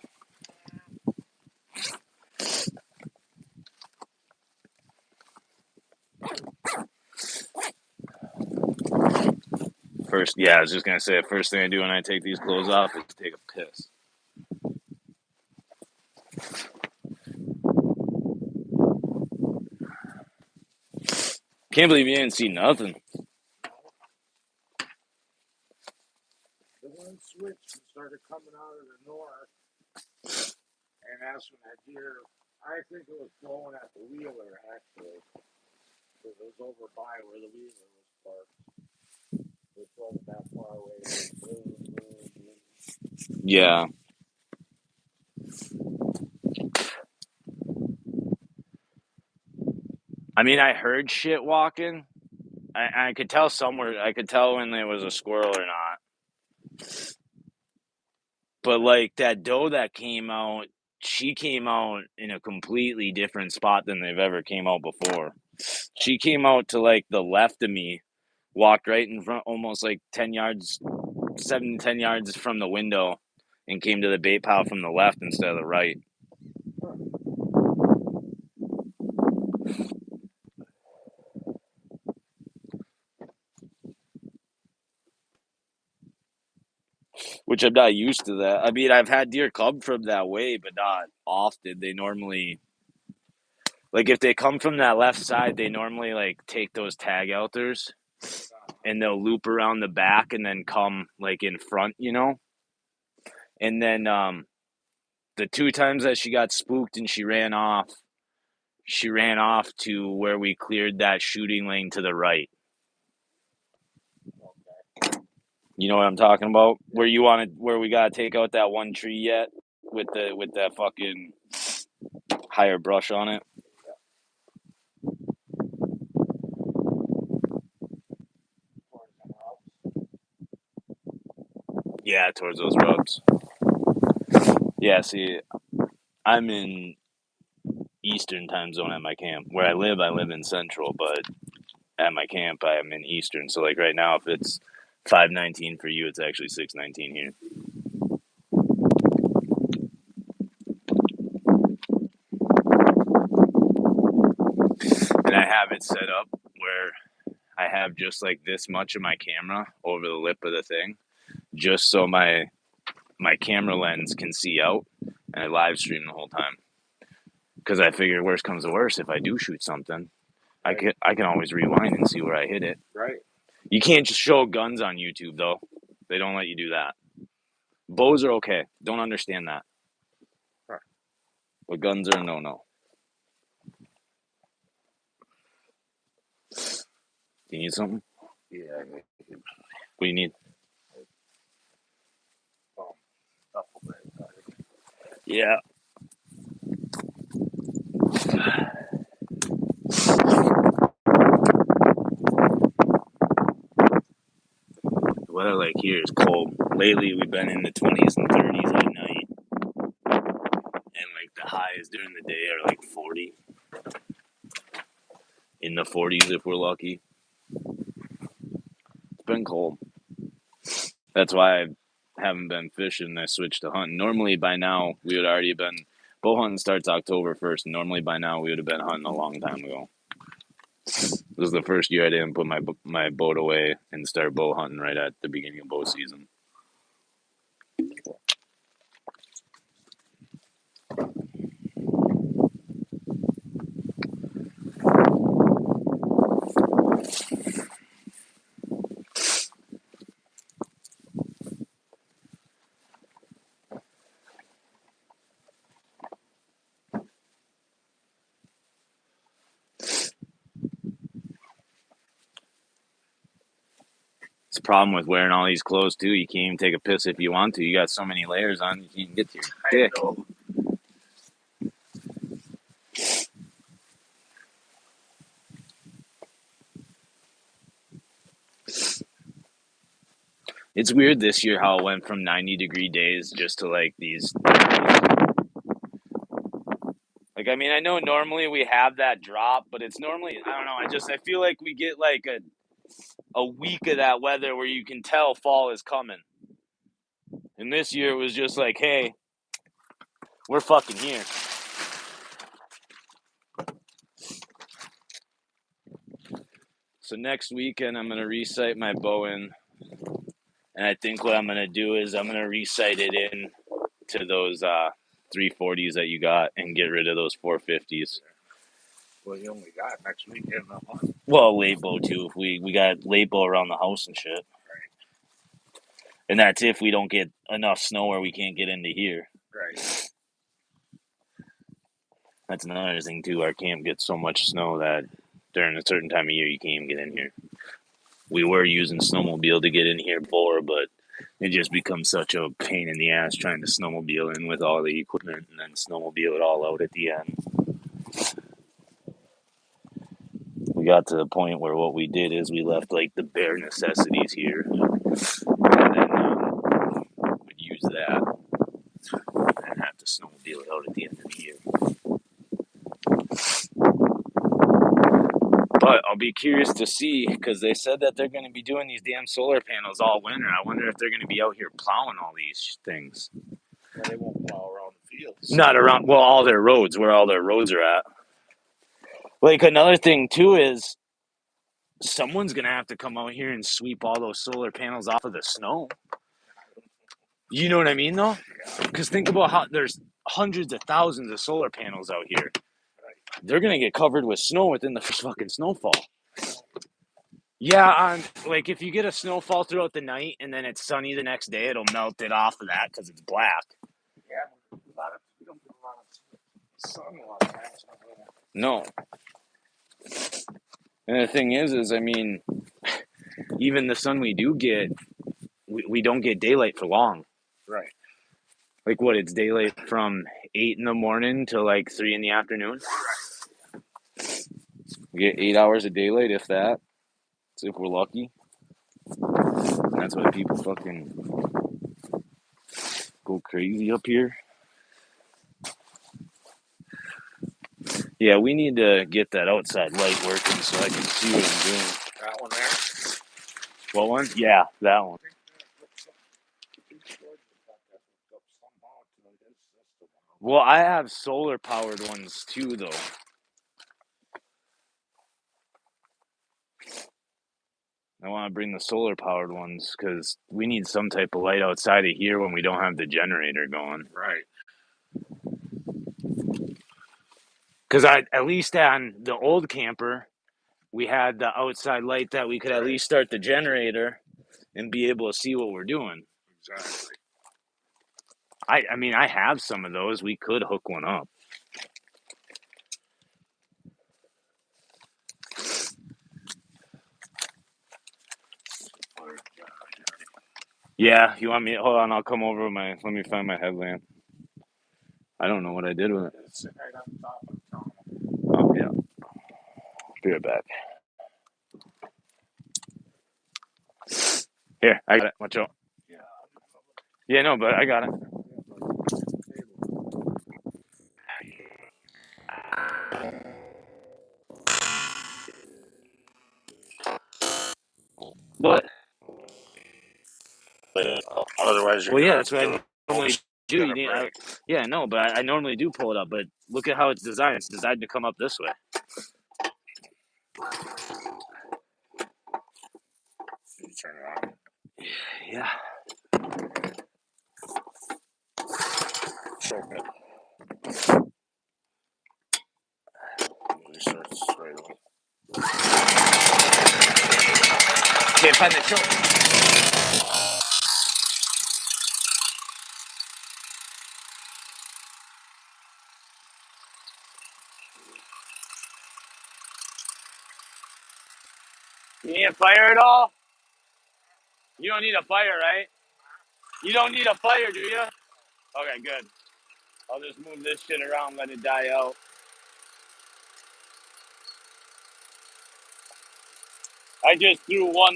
First, yeah, I was just gonna say, the first thing I do when I take these clothes off is take a piss. Can't believe you didn't see nothing. The one switched and started coming out of the north, and that's when that deer, I think it was blowing at the wheeler, actually, because it was over by where the wheeler was parked, which wasn't that far away. Yeah. I mean, I heard shit walking. I could tell somewhere. I could tell when there was a squirrel or not. But like that doe that came out, she came out in a completely different spot than they've ever came out before. She came out to like the left of me, walked right in front, almost like 10 yards, 7 to 10 yards from the window, and came to the bait pile from the left instead of the right. Which I'm not used to that. I mean, I've had deer come from that way, but not often. They normally, like, if they come from that left side, they normally like take those tag outers and they'll loop around the back and then come like in front, you know. And then the 2 times that she got spooked and she ran off to where we cleared that shooting lane to the right. You know what I'm talking about? Where we gotta take out that one tree yet with that fucking higher brush on it. Yeah, towards those rubs. Yeah, see, I'm in Eastern time zone at my camp. Where I live in Central, but at my camp, I am in Eastern. So, like right now, if it's 5:19 for you, it's actually 6:19 here. And I have it set up where I have just like this much of my camera over the lip of the thing, just so my camera lens can see out, and I live stream the whole time. Because I figure, worst comes to worst, if I do shoot something, right, I can always rewind and see where I hit it. Right. You can't just show guns on YouTube though; they don't let you do that. Bows are okay. Don't understand that. Right. But guns are a no-no. Do you need something? Yeah, I need to What do you need? duffel bag. Yeah. The weather like here is cold. Lately, we've been in the 20s and 30s at night, and like the highs during the day are like 40, in the 40s if we're lucky. It's been cold. That's why I haven't been fishing. I switched to hunting. Normally, by now, we would already been. Bow hunting starts October 1st. Normally, by now, we would have been hunting a long time ago. This was the first year I didn't put my boat away and start bow hunting right at the beginning of bow season. It's a problem with wearing all these clothes too. You can't even take a piss if you want to. You got so many layers on, you can't get to your dick. It's weird this year how it went from 90-degree days just to like these. Like, I mean, I know normally we have that drop, but it's normally, I don't know. I feel like we get like a week of that weather where you can tell fall is coming. And this year it was just like, hey, we're fucking here. So next weekend I'm gonna recite my bow in, and I think what I'm gonna do is I'm gonna recite it in to those 340s that you got and get rid of those 450s. Well, you only got next weekend a month. Well, late bow too. We got late bow around the house and shit. And that's if we don't get enough snow where we can't get into here. Right. That's another thing too. Our camp gets so much snow that during a certain time of year you can't even get in here. We were using snowmobile to get in here before, but it just becomes such a pain in the ass trying to snowmobile in with all the equipment and then snowmobile it all out at the end. We got to the point where what we did is we left like the bare necessities here, and then we'd use that and have to snowmobile it out at the end of the year. But I'll be curious to see, because they said that they're going to be doing these damn solar panels all winter. I wonder if they're going to be out here plowing all these things. Well, they won't plow around the fields. Not around, well, all their roads, where all their roads are at. Like, another thing, too, is someone's going to have to come out here and sweep all those solar panels off of the snow. You know what I mean, though? Because think about how there's hundreds of thousands of solar panels out here. They're going to get covered with snow within the first fucking snowfall. Yeah, like if you get a snowfall throughout the night and then it's sunny the next day, it'll melt it off of that because it's black. Yeah, we don't get a lot of sun a lot of times. No. And the thing is I mean, even the sun we do get, we don't get daylight for long. Right. Like what? It's daylight from 8 in the morning to like 3 in the afternoon. We get 8 hours of daylight, if that. So if we're lucky. And that's why people fucking go crazy up here. Yeah, we need to get that outside light working so I can see what I'm doing. That one there? What one? Yeah, that one. Well, I have solar powered ones too, though. I want to bring the solar powered ones because we need some type of light outside of here when we don't have the generator going. Right. Because at least on the old camper, we had the outside light that we could at least start the generator and be able to see what we're doing. Exactly. I mean, I have some of those. We could hook one up. Yeah, you want me? Hold on, I'll come over with my. Let me find my headlamp. I don't know what I did with it. It's sitting right on top of the tunnel. Oh yeah, be right back. Here, I got it. Watch out. Yeah. Yeah, no, but I got it. What? Otherwise, you're Well, yeah, gonna that's what I normally do. You gonna need, break. yeah, no, but I normally do pull it up. But look at how it's designed. It's designed to come up this way. You turn it on. Yeah. Check it. Usually starts right away. Can't find the choke. You need a fire at all? You don't need a fire, right? You don't need a fire, do you? Okay, good. I'll just move this shit around, let it die out. I just threw one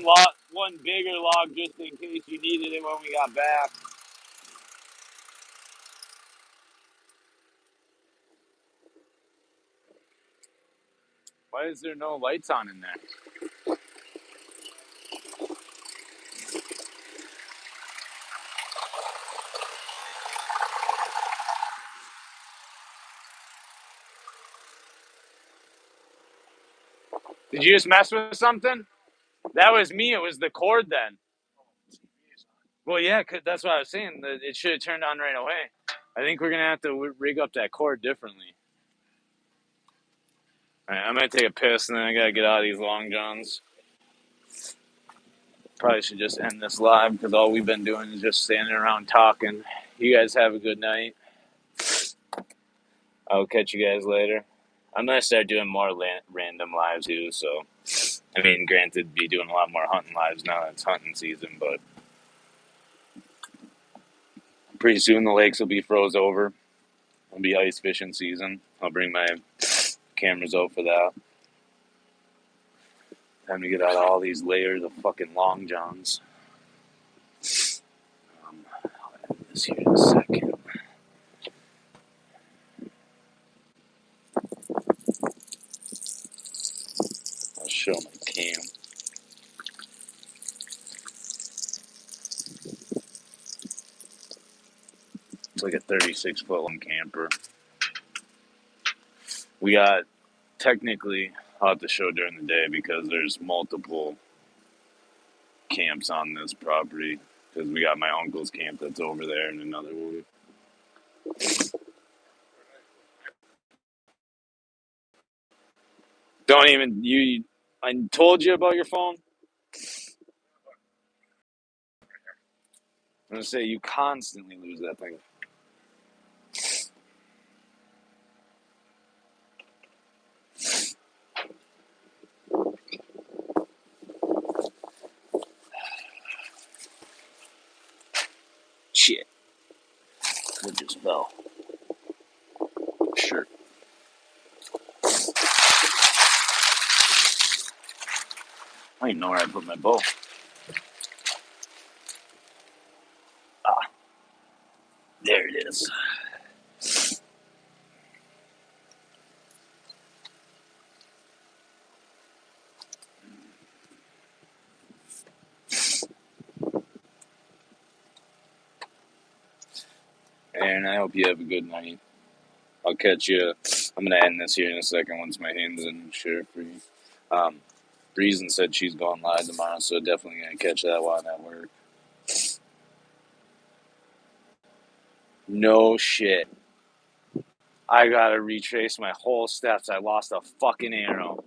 bigger log just in case you needed it when we got back. Why is there no lights on in there? Did you just mess with something? That was me. It was the cord then. Well, yeah, 'cause that's what I was saying. It should have turned on right away. I think we're gonna have to rig up that cord differently. All right, I'm gonna take a piss and then I gotta get out of these long johns. Probably should just end this live because all we've been doing is just standing around talking. You guys have a good night. I'll catch you guys later. I'm gonna start doing more random lives too. So, I mean, granted, be doing a lot more hunting lives now that it's hunting season, but pretty soon the lakes will be froze over. It'll be ice fishing season. I'll bring my cameras out for that. Time to get out all these layers of fucking long johns. I'll end this here in a second. I'll show my cam. It's like a 36-foot long camper. We got technically, I'll have to show during the day because there's multiple camps on this property. Because we got my uncle's camp that's over there and another one. Don't even you. I told you about your phone. I'm gonna say you constantly lose that thing. Shit, it just fell. Sure. I don't even know where I put my bow. Ah, there it is. And I hope you have a good night. I'll catch you. I'm gonna end this here in a second once my hand's in share free. Um, Reason said she's going live tomorrow, so definitely gonna catch that while I'm at work. No shit. I gotta retrace my whole steps. I lost a fucking arrow.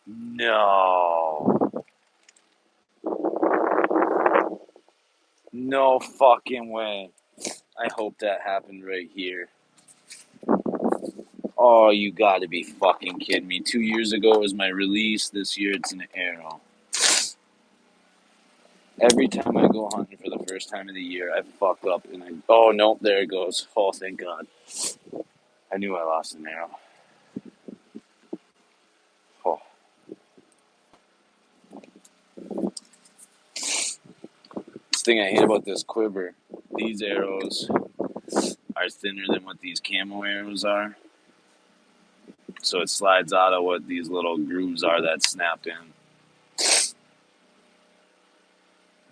No. No fucking way. I hope that happened right here. Oh, you gotta be fucking kidding me. 2 years ago was my release. This year it's an arrow. Every time I go hunting for the first time of the year, I fuck up and oh nope, there it goes. Oh, thank God. I knew I lost an arrow. Oh, this thing I hate about this quiver, these arrows are thinner than what these camo arrows are. So it slides out of what these little grooves are that snap in.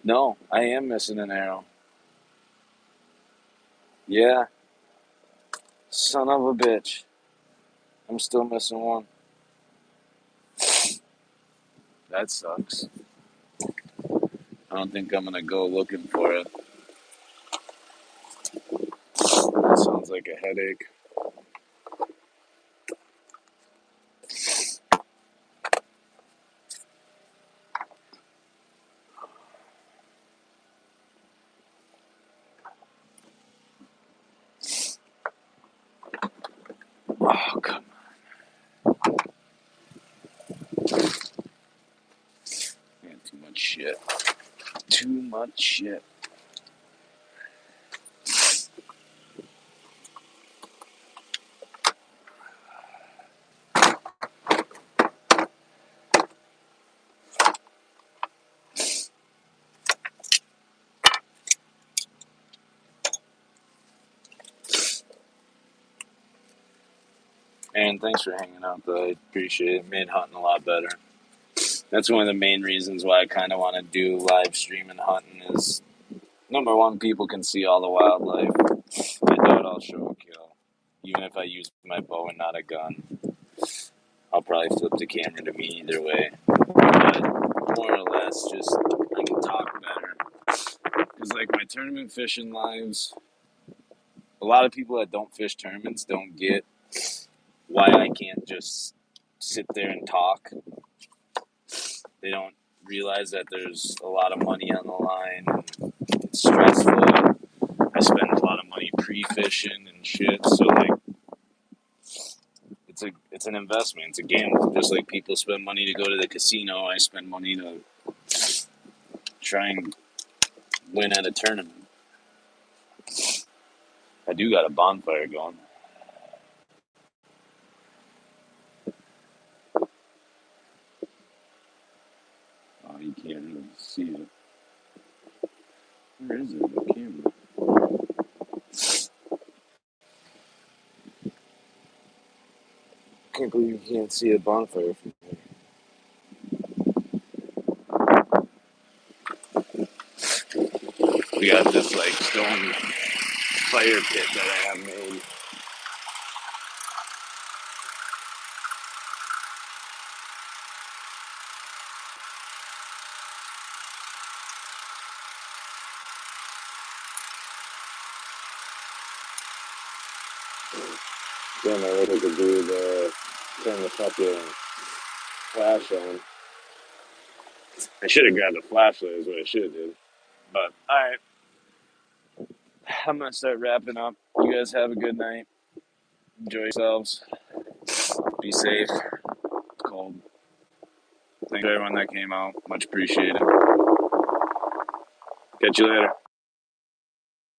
No, I am missing an arrow. Yeah, son of a bitch. I'm still missing one. That sucks. I don't think I'm gonna go looking for it. That sounds like a headache. Oh, come on. Man, too much shit. Too much shit. And thanks for hanging out, though. I appreciate it. Made hunting a lot better. That's one of the main reasons why I kind of want to do live streaming hunting is, number one, people can see all the wildlife. I doubt I'll show a kill. Even if I use my bow and not a gun, I'll probably flip the camera to me either way. But more or less, just I can talk better. Because, like, my tournament fishing lives, a lot of people that don't fish tournaments don't get why I can't just sit there and talk. They don't realize that there's a lot of money on the line. And it's stressful. I spend a lot of money pre-fishing and shit. So like, it's an investment. It's a gamble. Just like people spend money to go to the casino, I spend money to try and win at a tournament. I do got a bonfire going. Oh, you can't really see it. Where is it? The camera. Can't believe you can't see a bonfire from here. We got this like stone fire pit that I have made. Damn, I wish I could do turn the fucking flash on. I should have grabbed a flashlight is what I should have did. But, alright. I'm going to start wrapping up. You guys have a good night. Enjoy yourselves. Be safe. It's cold. Thank you to everyone that came out. Much appreciated. Catch you later.